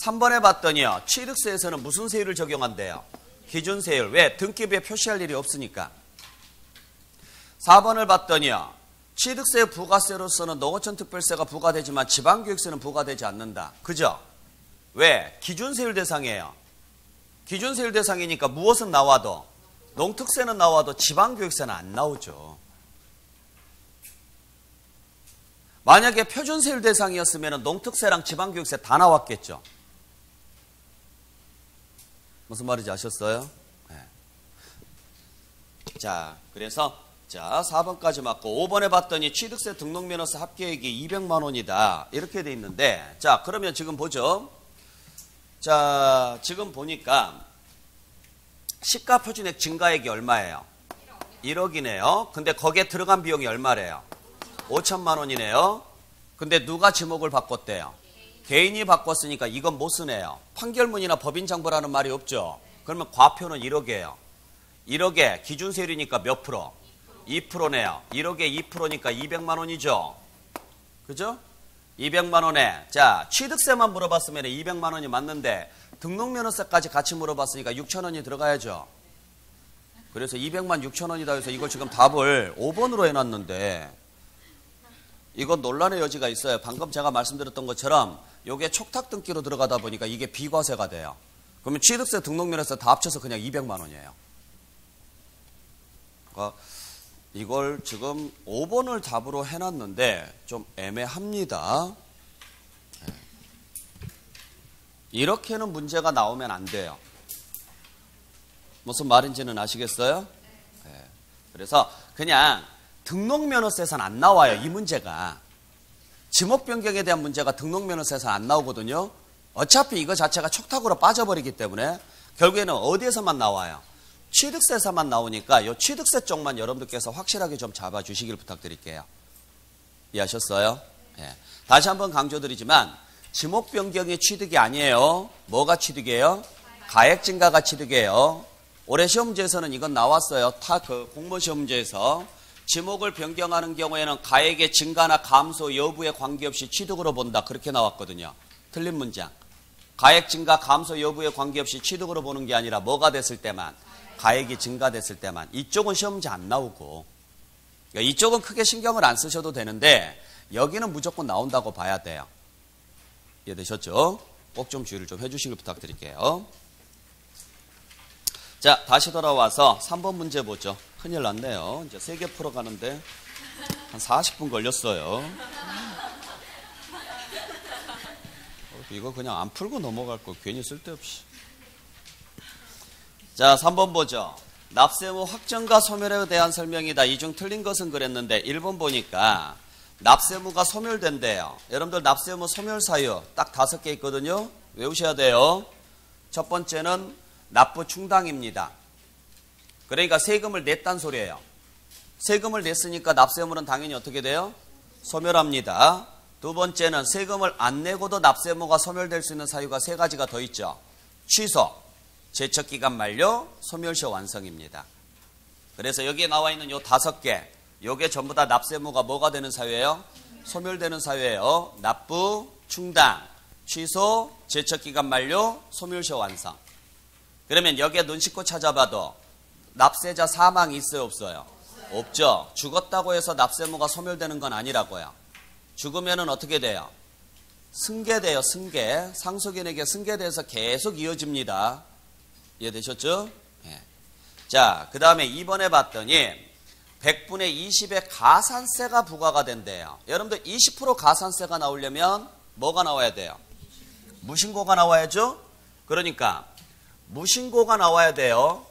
3번에 봤더니요. 취득세에서는 무슨 세율을 적용한대요? 기준세율. 왜? 등기부에 표시할 일이 없으니까. 4번을 봤더니요. 취득세 부가세로서는 농어촌 특별세가 부과되지만 지방교육세는 부과되지 않는다. 그죠? 왜? 기준세율 대상이에요. 기준세율 대상이니까 무엇은 나와도 농특세는 나와도 지방교육세는 안 나오죠. 만약에 표준세율 대상이었으면 농특세랑 지방교육세 다 나왔겠죠. 무슨 말인지 아셨어요? 네. 자, 그래서 4번까지 맞고 5번에 봤더니 취득세 등록면허세 합계액이 200만 원이다. 이렇게 돼 있는데 자, 그러면 지금 보죠. 자, 지금 보니까 시가 표준액 증가액이 얼마예요? 1억이네요. 근데 거기에 들어간 비용이 얼마래요? 5천만 원이네요. 근데 누가 지목을 바꿨대요? 개인이 바꿨으니까 이건 못 쓰네요. 판결문이나 법인장부라는 말이 없죠. 그러면 과표는 1억이에요. 1억에 기준세율이니까 몇 프로? 2%네요. 1억에 2%니까 200만 원이죠. 그죠? 200만 원에 자 취득세만 물어봤으면 200만 원이 맞는데 등록면허세까지 같이 물어봤으니까 6천 원이 들어가야죠. 그래서 200만 6천 원이다 해서 이걸 지금 답을 5번으로 해놨는데 이건 논란의 여지가 있어요. 방금 제가 말씀드렸던 것처럼 이게 촉탁 등기로 들어가다 보니까 이게 비과세가 돼요. 그러면 취득세 등록면허세 다 합쳐서 그냥 200만 원이에요. 그러니까 이걸 지금 5번을 답으로 해놨는데 좀 애매합니다. 이렇게는 문제가 나오면 안 돼요. 무슨 말인지는 아시겠어요? 그래서 그냥 등록면허세에서는 안 나와요. 이 문제가. 지목 변경에 대한 문제가 등록면허세에서는 안 나오거든요. 어차피 이거 자체가 촉탁으로 빠져버리기 때문에 결국에는 어디에서만 나와요? 취득세에서만 나오니까 이 취득세 쪽만 여러분들께서 확실하게 좀 잡아주시길 부탁드릴게요. 이해하셨어요? 네. 다시 한번 강조드리지만 지목 변경이 취득이 아니에요. 뭐가 취득이에요? 가액 증가가 취득이에요. 올해 시험 문제에서는 이건 나왔어요. 공무원 시험 문제에서 지목을 변경하는 경우에는 가액의 증가나 감소 여부에 관계없이 취득으로 본다. 그렇게 나왔거든요. 틀린 문장. 가액 증가 감소 여부에 관계없이 취득으로 보는 게 아니라 뭐가 됐을 때만, 가액이 증가됐을 때만. 이쪽은 시험 문제 안 나오고, 그러니까 이쪽은 크게 신경을 안 쓰셔도 되는데 여기는 무조건 나온다고 봐야 돼요. 이해되셨죠? 꼭 좀 주의를 좀 해주시길 부탁드릴게요. 자, 다시 돌아와서 3번 문제 보죠. 큰일 났네요. 이제 3개 풀어가는데 한 40분 걸렸어요. 이거 그냥 안 풀고 넘어갈 거 괜히 쓸데없이. 자, 3번 보죠. 납세무 확정과 소멸에 대한 설명이다. 이 중 틀린 것은 그랬는데 1번 보니까 납세무가 소멸된대요. 여러분들 납세무 소멸 사유 딱 5개 있거든요. 외우셔야 돼요. 첫 번째는 납부 충당입니다. 그러니까 세금을 냈단 소리예요. 세금을 냈으니까 납세의무는 당연히 어떻게 돼요? 소멸합니다. 두 번째는 세금을 안 내고도 납세의무가 소멸될 수 있는 사유가 세 가지가 더 있죠. 취소, 제척기간 만료, 소멸시효 완성입니다. 그래서 여기에 나와 있는 요 5개, 요게 전부 다 납세의무가 뭐가 되는 사유예요? 소멸되는 사유예요. 납부, 충당, 취소, 제척기간 만료, 소멸시효 완성. 그러면 여기에 눈 씻고 찾아봐도 납세자 사망이 있어요, 없어요? 없죠. 죽었다고 해서 납세의무가 소멸되는 건 아니라고요. 죽으면은 어떻게 돼요? 승계돼요, 승계. 상속인에게 승계돼서 계속 이어집니다. 이해되셨죠? 네. 자, 그 다음에 2번에 봤더니 100분의 20의 가산세가 부과가 된대요. 여러분들 20% 가산세가 나오려면 뭐가 나와야 돼요? 무신고가 나와야죠? 그러니까 무신고가 나와야 돼요.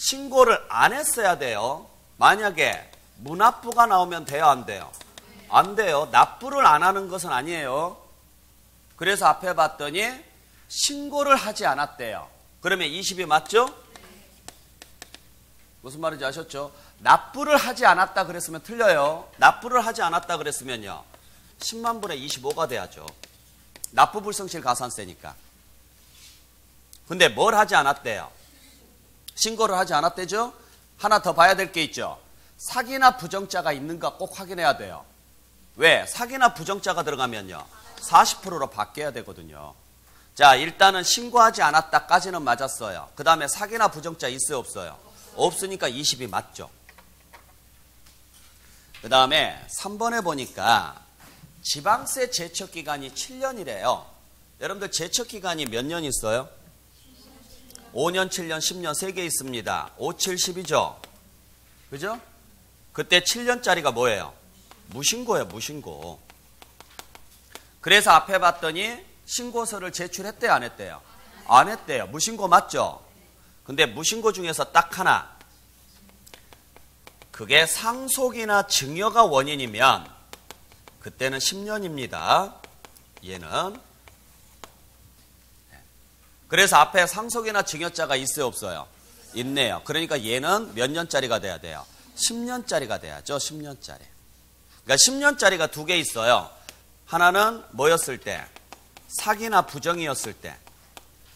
신고를 안 했어야 돼요. 만약에 무납부가 나오면 돼요, 안 돼요? 안 돼요. 납부를 안 하는 것은 아니에요. 그래서 앞에 봤더니 신고를 하지 않았대요. 그러면 20이 맞죠? 무슨 말인지 아셨죠? 납부를 하지 않았다 그랬으면 틀려요. 납부를 하지 않았다 그랬으면요 10만 분의 25가 돼야죠. 납부 불성실 가산세니까. 근데 뭘 하지 않았대요? 신고를 하지 않았대죠? 하나 더 봐야 될 게 있죠. 사기나 부정자가 있는가 꼭 확인해야 돼요. 왜? 사기나 부정자가 들어가면요 40%로 바뀌어야 되거든요. 자, 일단은 신고하지 않았다까지는 맞았어요. 그 다음에 사기나 부정자 있어요, 없어요? 없으니까 20이 맞죠. 그 다음에 3번에 보니까 지방세 제척기간이 7년이래요. 여러분들 제척기간이 몇 년 있어요? 5년, 7년, 10년 3개 있습니다. 5, 7, 10이죠. 그죠? 그때 7년짜리가 뭐예요? 무신고예요, 무신고. 그래서 앞에 봤더니 신고서를 제출했대요, 안 했대요? 안 했대요. 무신고 맞죠? 근데 무신고 중에서 딱 하나. 그게 상속이나 증여가 원인이면 그때는 10년입니다. 얘는. 그래서 앞에 상속이나 증여자가 있어요, 없어요? 있네요. 그러니까 얘는 몇 년짜리가 돼야 돼요? 10년짜리가 돼야죠, 10년짜리. 그러니까 10년짜리가 2개 있어요. 하나는 뭐였을 때? 사기나 부정이었을 때.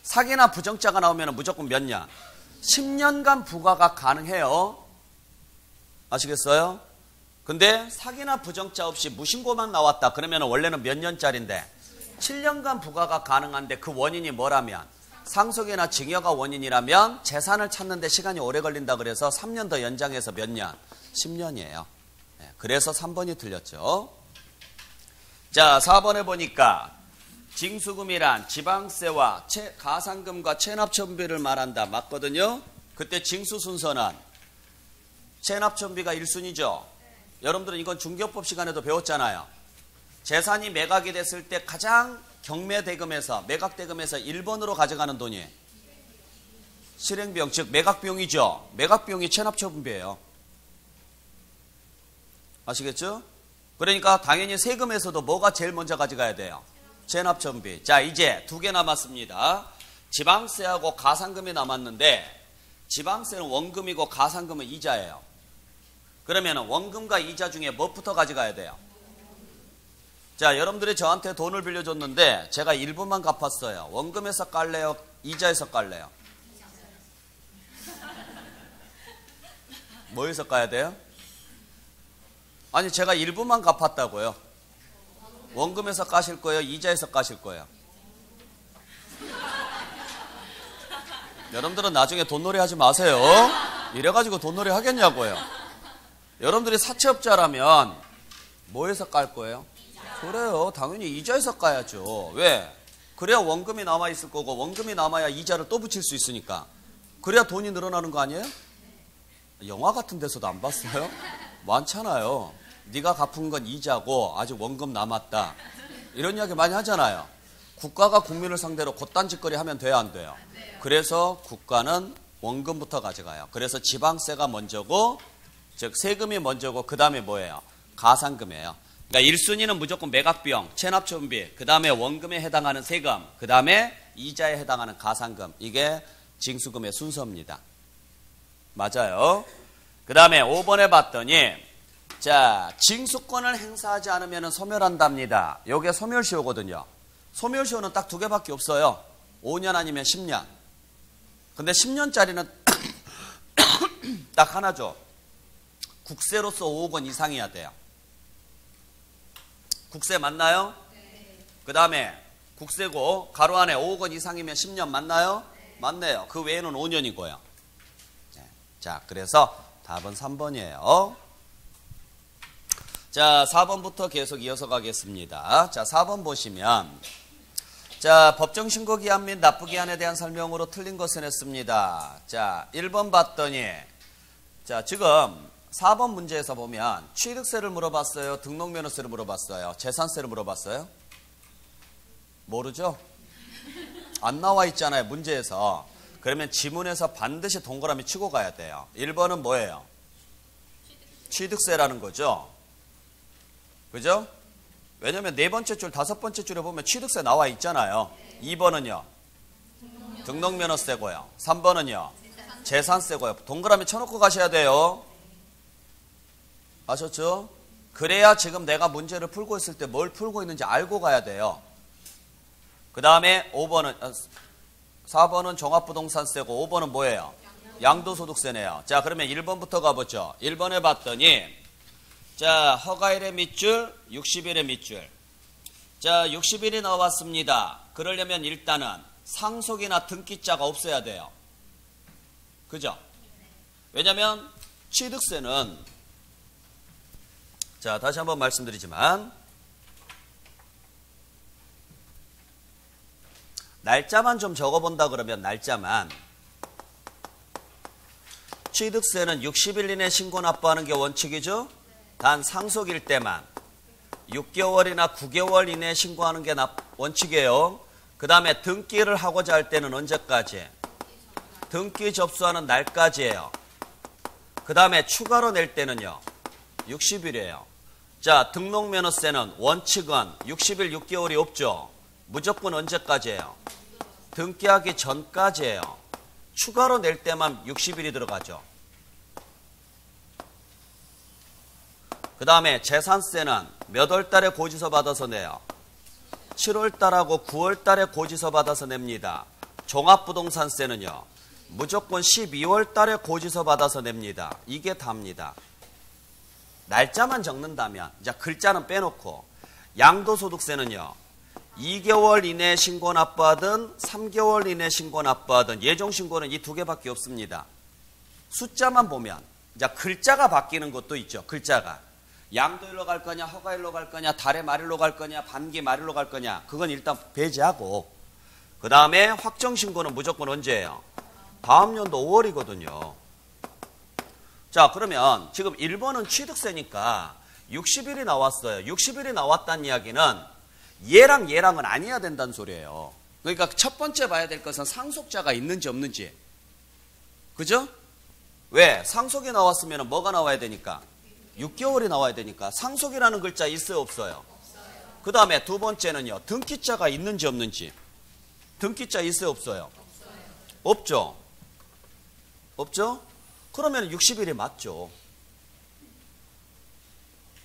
사기나 부정자가 나오면 무조건 몇 년? 10년간 부과가 가능해요. 아시겠어요? 근데 사기나 부정자 없이 무신고만 나왔다. 그러면 원래는 몇 년짜리인데? 7년간 부과가 가능한데 그 원인이 뭐라면? 상속이나 증여가 원인이라면 재산을 찾는데 시간이 오래 걸린다 그래서 3년 더 연장해서 몇 년? 10년이에요. 그래서 3번이 틀렸죠. 자, 4번에 보니까 징수금이란 지방세와 가산금과 체납천비를 말한다. 맞거든요. 그때 징수 순서는 체납천비가 1순위죠. 여러분들은 이건 중개법 시간에도 배웠잖아요. 재산이 매각이 됐을 때 가장 경매대금에서 매각대금에서 1번으로 가져가는 돈이 실행비용, 즉 매각비용이죠. 매각비용이 체납천비예요. 아시겠죠? 그러니까 당연히 세금에서도 뭐가 제일 먼저 가져가야 돼요? 체납천비. 자, 이제 2개 남았습니다. 지방세하고 가산금이 남았는데 지방세는 원금이고 가산금은 이자예요. 그러면 원금과 이자 중에 뭐부터 가져가야 돼요? 자, 여러분들이 저한테 돈을 빌려줬는데 제가 1분만 갚았어요. 원금에서 깔래요? 이자에서 깔래요? 뭐에서 까야 돼요? 아니, 제가 1분만 갚았다고요. 원금에서 까실 거예요? 이자에서 까실 거예요? 여러분들은 나중에 돈놀이 하지 마세요. 이래가지고 돈놀이 하겠냐고요. 여러분들이 사채업자라면 뭐에서 깔 거예요? 그래요. 당연히 이자에서 까야죠. 왜? 그래야 원금이 남아있을 거고 원금이 남아야 이자를 또 붙일 수 있으니까. 그래야 돈이 늘어나는 거 아니에요? 영화 같은 데서도 안 봤어요? 많잖아요. 네가 갚은 건 이자고 아직 원금 남았다. 이런 이야기 많이 하잖아요. 국가가 국민을 상대로 곶딴짓거리 하면 돼야 안 돼요? 그래서 국가는 원금부터 가져가요. 그래서 지방세가 먼저고, 즉 세금이 먼저고 그 다음에 뭐예요? 가산금이에요. 그러니까 1순위는 무조건 매각비용, 체납천비, 그 다음에 원금에 해당하는 세금, 그 다음에 이자에 해당하는 가산금. 이게 징수금의 순서입니다. 맞아요. 그 다음에 5번에 봤더니 자, 징수권을 행사하지 않으면 소멸한답니다. 요게 소멸시효거든요. 소멸시효는 딱 두 개밖에 없어요. 5년 아니면 10년. 근데 10년짜리는 딱 하나죠. 국세로서 5억 원 이상이어야 돼요. 국세 맞나요? 네. 그 다음에 국세고 가로 안에 5억 원 이상이면 10년 맞나요? 네. 맞네요. 그 외에는 5년이고요. 네. 자, 그래서 답은 3번이에요. 자, 4번부터 계속 이어서 가겠습니다. 자, 4번 보시면 자, 법정신고기한 및 납부기한에 대한 설명으로 틀린 것은 했습니다. 자, 1번 봤더니 자, 지금 4번 문제에서 보면 취득세를 물어봤어요? 등록면허세를 물어봤어요? 재산세를 물어봤어요? 모르죠? 안 나와 있잖아요, 문제에서. 그러면 지문에서 반드시 동그라미 치고 가야 돼요. 1번은 뭐예요? 취득세라는 거죠. 그죠? 왜냐면 네 번째 줄, 다섯 번째 줄에 보면 취득세 나와 있잖아요. 2번은요? 등록면허세고요. 3번은요? 재산세고요. 동그라미 쳐놓고 가셔야 돼요. 아셨죠? 그래야 지금 내가 문제를 풀고 있을 때 뭘 풀고 있는지 알고 가야 돼요. 그 다음에 4번은 종합부동산세고 5번은 뭐예요? 양도소득세네요. 자, 그러면 1번부터 가보죠. 1번에 봤더니 자, 허가일의 밑줄, 60일의 밑줄. 자, 60일이 나왔습니다. 그러려면 일단은 상속이나 등기자가 없어야 돼요. 그죠? 왜냐면 취득세는 자, 다시 한번 말씀드리지만 날짜만 좀 적어본다 그러면 날짜만 취득세는 60일 이내 신고 납부하는 게 원칙이죠? 단 상속일 때만 6개월이나 9개월 이내에 신고하는 게 원칙이에요. 그 다음에 등기를 하고자 할 때는 언제까지? 등기 접수하는 날까지예요. 그 다음에 추가로 낼 때는요. 60일이에요. 자, 등록면허세는 원칙은 60일 6개월이 없죠. 무조건 언제까지예요? 등기하기 전까지예요. 추가로 낼 때만 60일이 들어가죠. 그 다음에 재산세는 몇 월 달에 고지서 받아서 내요? 7월 달하고 9월 달에 고지서 받아서 냅니다. 종합부동산세는요. 무조건 12월 달에 고지서 받아서 냅니다. 이게 답니다. 날짜만 적는다면 이제 글자는 빼놓고 양도소득세는요. 2개월 이내에 신고 납부하든 3개월 이내에 신고 납부하든 예정신고는 이 두 개밖에 없습니다. 숫자만 보면 이제 글자가 바뀌는 것도 있죠. 글자가. 양도일로 갈 거냐, 허가일로 갈 거냐, 달의 말일로 갈 거냐, 반기 말일로 갈 거냐. 그건 일단 배제하고 그 다음에 확정신고는 무조건 언제예요? 다음 연도 5월이거든요. 자, 그러면 지금 1번은 취득세니까 60일이 나왔어요. 60일이 나왔다는 이야기는 얘랑은 아니어야 된다는 소리예요. 그러니까 첫 번째 봐야 될 것은 상속자가 있는지 없는지. 그죠? 왜? 상속이 나왔으면 뭐가 나와야 되니까? 6개월이 나와야 되니까 상속이라는 글자 있어요 없어요? 그 다음에 두 번째는요. 등기자가 있는지 없는지. 등기자 있어요 없어요? 없죠? 없죠? 그러면 60일이 맞죠.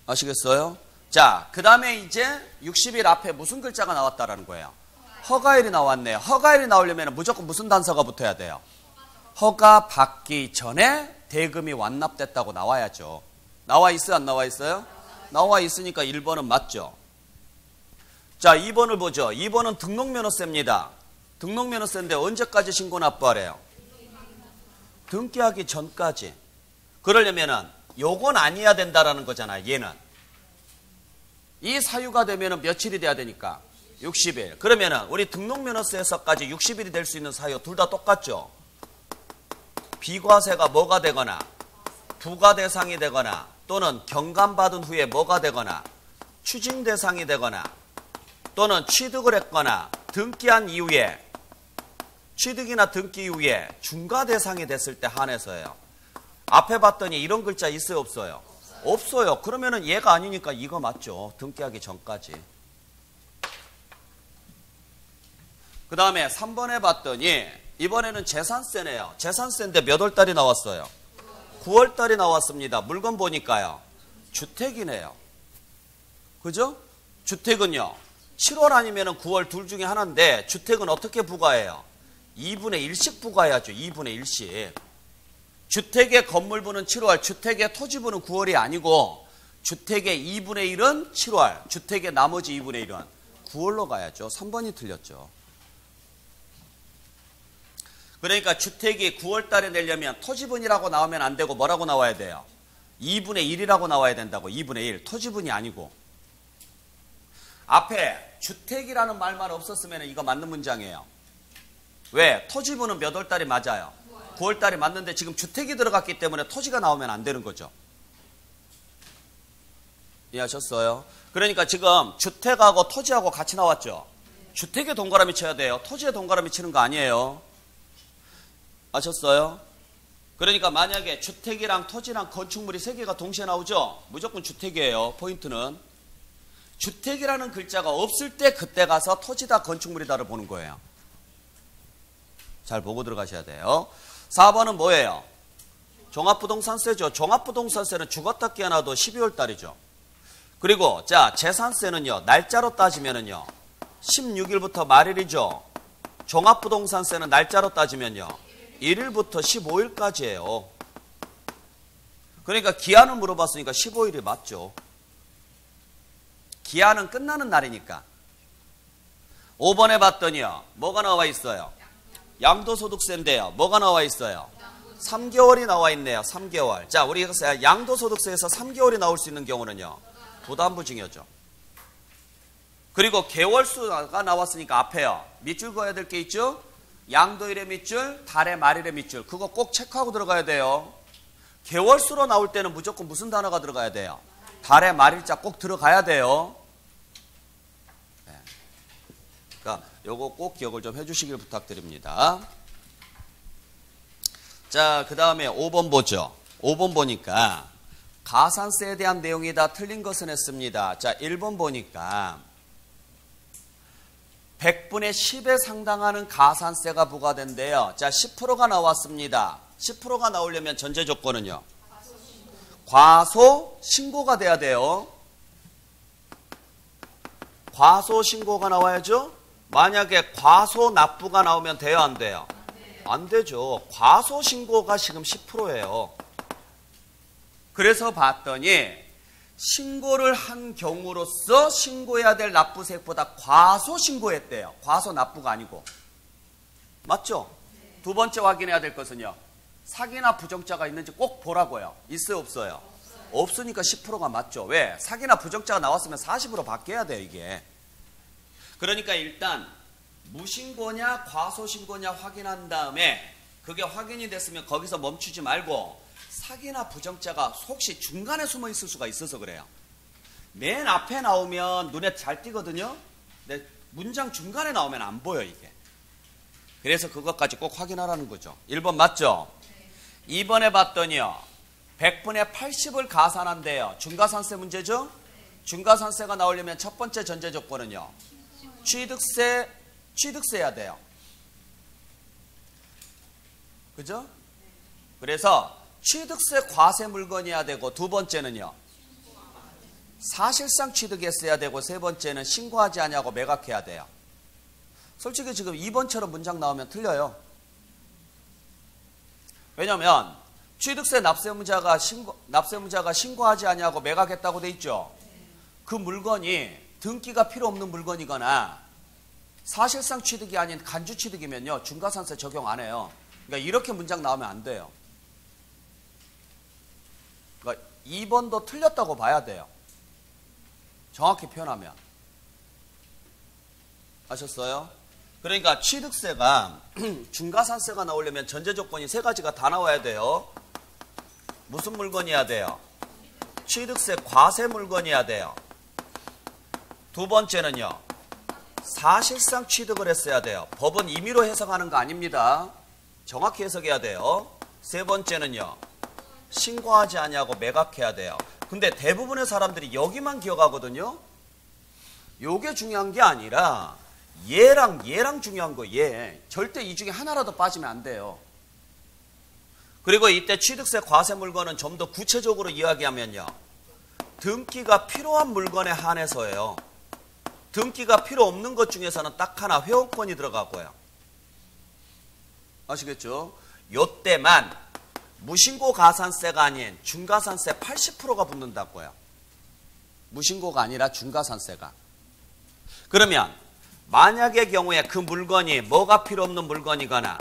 아시겠어요? 자, 그 다음에 이제 60일 앞에 무슨 글자가 나왔다라는 거예요? 허가일이 나왔네요. 허가일이 나오려면 무조건 무슨 단서가 붙어야 돼요? 허가 받기 전에 대금이 완납됐다고 나와야죠. 나와 있어요? 안 나와 있어요? 나와 있으니까 1번은 맞죠. 자, 2번을 보죠. 2번은 등록면허세입니다. 등록면허세인데 언제까지 신고 납부하래요? 등기하기 전까지. 그러려면은 요건 아니어야 된다라는 거잖아요. 얘는. 이 사유가 되면은 며칠이 돼야 되니까 60일. 그러면은 우리 등록면허세에서까지 60일이 될 수 있는 사유 둘 다 똑같죠. 비과세가 뭐가 되거나 부과 대상이 되거나 또는 경감받은 후에 뭐가 되거나 추징 대상이 되거나 또는 취득을 했거나 등기한 이후에 취득이나 등기 이후에 중과 대상이 됐을 때 한해서예요. 앞에 봤더니 이런 글자 있어요 없어요? 없어요. 그러면은 얘가 아니니까 이거 맞죠. 등기하기 전까지. 그 다음에 3번에 봤더니 이번에는 재산세네요. 재산세인데 몇 월 달이 나왔어요? 9월 달에 나왔습니다. 물건 보니까요. 주택이네요. 그죠? 주택은요. 7월 아니면 9월 둘 중에 하나인데 주택은 어떻게 부과해요? 2분의 1씩 부과해야죠. 2분의 1씩. 주택의 건물부는 7월, 주택의 토지부는 9월이 아니고 주택의 2분의 1은 7월, 주택의 나머지 2분의 1은 9월로 가야죠. 3번이 틀렸죠. 그러니까 주택이 9월 달에 내려면 토지분이라고 나오면 안 되고 뭐라고 나와야 돼요? 2분의 1이라고 나와야 된다고. 2분의 1. 토지분이 아니고. 앞에 주택이라는 말만 없었으면 이거 맞는 문장이에요. 왜? 토지분은 몇 월 달에 맞아요? 9월 달에 맞는데 지금 주택이 들어갔기 때문에 토지가 나오면 안 되는 거죠. 이해하셨어요? 그러니까 지금 주택하고 토지하고 같이 나왔죠. 주택에 동그라미 쳐야 돼요. 토지에 동그라미 치는 거 아니에요. 아셨어요? 그러니까 만약에 주택이랑 토지랑 건축물이 세 개가 동시에 나오죠. 무조건 주택이에요. 포인트는 주택이라는 글자가 없을 때 그때 가서 토지다 건축물이다를 보는 거예요. 잘 보고 들어가셔야 돼요. 4번은 뭐예요? 종합부동산세죠. 종합부동산세는 죽었다 깨어나도 12월 달이죠. 그리고 자 재산세는요. 날짜로 따지면은요. 16일부터 말일이죠. 종합부동산세는 날짜로 따지면요. 1일부터 15일까지예요. 그러니까 기한을 물어봤으니까 15일이 맞죠. 기한은 끝나는 날이니까. 5번에 봤더니요. 뭐가 나와 있어요? 양도소득세인데요. 뭐가 나와 있어요? 3개월이 나와 있네요. 3개월. 자, 우리 양도소득세에서 3개월이 나올 수 있는 경우는요. 부담부증이었죠. 그리고 개월수가 나왔으니까 앞에요. 밑줄 그어야 될 게 있죠? 양도일의 밑줄, 달의 말일의 밑줄. 그거 꼭 체크하고 들어가야 돼요. 개월수로 나올 때는 무조건 무슨 단어가 들어가야 돼요? 달의 말일자 꼭 들어가야 돼요. 네. 그러니까 요거 꼭 기억을 좀 해주시길 부탁드립니다. 자, 그 다음에 5번 보죠. 5번 보니까 가산세에 대한 내용이 다 틀린 것은 했습니다. 자, 1번 보니까 100분의 10에 상당하는 가산세가 부과된대요. 자, 10%가 나왔습니다. 10%가 나오려면 전제 조건은요. 과소 신고가 돼야 돼요. 과소 신고가 나와야죠. 만약에 과소 납부가 나오면 돼요, 안 돼요? 안 되죠. 과소 신고가 지금 10%예요. 그래서 봤더니 신고를 한 경우로서 신고해야 될 납부세액보다 과소 신고했대요. 과소 납부가 아니고. 맞죠? 두 번째 확인해야 될 것은요. 사기나 부정자가 있는지 꼭 보라고요. 있어요, 없어요? 없으니까 10%가 맞죠. 왜? 사기나 부정자가 나왔으면 40으로 바뀌어야 돼요, 이게. 그러니까 일단 무신고냐 과소신고냐 확인한 다음에 그게 확인이 됐으면 거기서 멈추지 말고 사기나 부정자가 혹시 중간에 숨어 있을 수가 있어서 그래요. 맨 앞에 나오면 눈에 잘 띄거든요. 근데 문장 중간에 나오면 안 보여, 이게. 그래서 그것까지 꼭 확인하라는 거죠. 1번 맞죠? 2번에 봤더니요. 100분의 80을 가산한대요. 중과산세 문제죠? 중과산세가 나오려면 첫 번째 전제 조건은요. 취득세해야 돼요. 그죠? 그래서 취득세 과세 물건이어야 되고 두 번째는요. 사실상 취득했어야 되고 세 번째는 신고하지 않냐고 매각해야 돼요. 솔직히 지금 2번처럼 문장 나오면 틀려요. 왜냐하면 취득세 납세무자가 신고하지 않냐고 매각했다고 돼 있죠. 그 물건이 등기가 필요 없는 물건이거나 사실상 취득이 아닌 간주 취득이면요. 중과산세 적용 안 해요. 그러니까 이렇게 문장 나오면 안 돼요. 그러니까 2번도 틀렸다고 봐야 돼요. 정확히 표현하면. 아셨어요? 그러니까 취득세가 중과산세가 나오려면 전제 조건이 세 가지가 다 나와야 돼요. 무슨 물건이어야 돼요? 취득세 과세 물건이어야 돼요. 두 번째는요. 사실상 취득을 했어야 돼요. 법은 임의로 해석하는 거 아닙니다. 정확히 해석해야 돼요. 세 번째는요. 신고하지 않냐고 매각해야 돼요. 근데 대부분의 사람들이 여기만 기억하거든요. 요게 중요한 게 아니라 얘랑 중요한 거 얘. 절대 이 중에 하나라도 빠지면 안 돼요. 그리고 이때 취득세 과세 물건은 좀 더 구체적으로 이야기하면요. 등기가 필요한 물건에 한해서예요. 등기가 필요 없는 것 중에서는 딱 하나 회원권이 들어가고요. 아시겠죠? 요때만 무신고 가산세가 아닌 중가산세 80%가 붙는다고요. 무신고가 아니라 중가산세가. 그러면 만약의 경우에 그 물건이 뭐가 필요 없는 물건이거나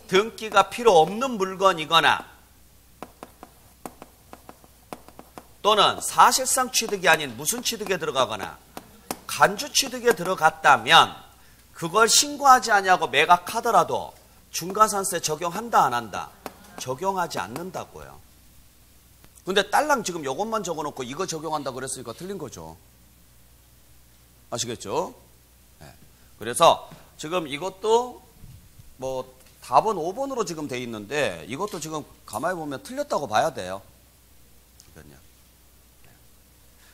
등기가 필요 없는 물건이거나 또는 사실상 취득이 아닌 무슨 취득에 들어가거나 간주 취득에 들어갔다면 그걸 신고하지 않냐고 매각하더라도 중가산세 적용한다 안 한다? 적용하지 않는다고요. 근데 딸랑 지금 이것만 적어놓고 이거 적용한다 그랬으니까 틀린 거죠. 아시겠죠? 네. 그래서 지금 이것도 뭐 답은 5번으로 지금 돼 있는데 이것도 지금 가만히 보면 틀렸다고 봐야 돼요.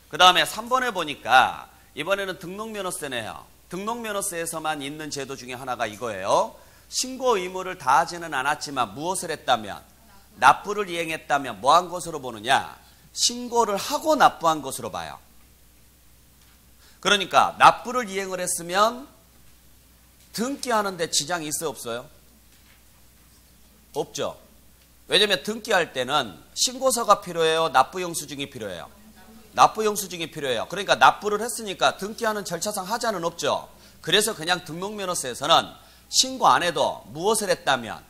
그 다음에 3번에 보니까 이번에는 등록면허세네요. 등록면허세에서만 있는 제도 중에 하나가 이거예요. 신고 의무를 다하지는 않았지만 무엇을 했다면? 납부를 이행했다면 뭐 한 것으로 보느냐? 신고를 하고 납부한 것으로 봐요. 그러니까 납부를 이행을 했으면 등기하는데 지장이 있어요 없어요? 없죠. 왜냐하면 등기할 때는 신고서가 필요해요? 납부 영수증이 필요해요? 납부 영수증이 필요해요. 그러니까 납부를 했으니까 등기하는 절차상 하자는 없죠. 그래서 그냥 등록면허세에서는 신고 안 해도 무엇을 했다면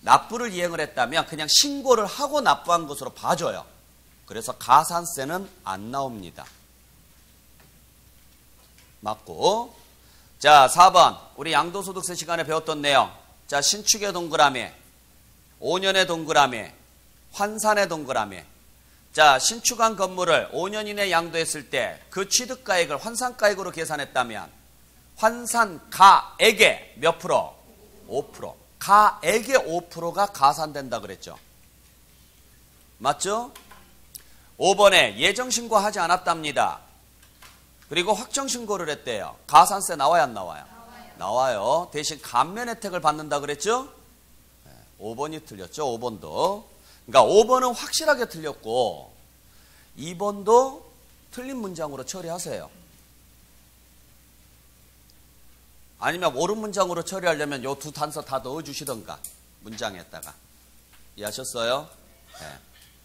납부를 이행을 했다면 그냥 신고를 하고 납부한 것으로 봐줘요. 그래서 가산세는 안 나옵니다. 맞고. 자, 4번 우리 양도소득세 시간에 배웠던 내용. 자, 신축의 동그라미, 5년의 동그라미, 환산의 동그라미. 자, 신축한 건물을 5년 이내 양도했을 때 그 취득가액을 환산가액으로 계산했다면 환산가액의 몇 프로? 5%. 가액의 5%가 가산된다 그랬죠. 맞죠? 5번에 예정신고하지 않았답니다. 그리고 확정신고를 했대요. 가산세 나와요 안 나와요? 나와요. 대신 감면 혜택을 받는다 그랬죠? 5번이 틀렸죠. 5번도. 그러니까 5번은 확실하게 틀렸고 2번도 틀린 문장으로 처리하세요. 아니면 옳은 문장으로 처리하려면 요 두 단서 다 넣어주시던가 문장에다가. 이해하셨어요? 네.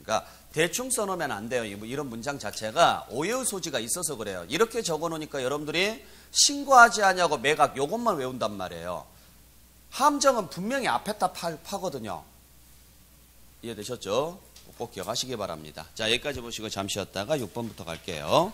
그러니까 대충 써놓으면 안 돼요. 이런 문장 자체가 오해의 소지가 있어서 그래요. 이렇게 적어놓으니까 여러분들이 신고하지 않냐고 매각 요것만 외운단 말이에요. 함정은 분명히 앞에다 파거든요. 이해되셨죠? 꼭 기억하시기 바랍니다. 자, 여기까지 보시고 잠시 쉬었다가 6번부터 갈게요.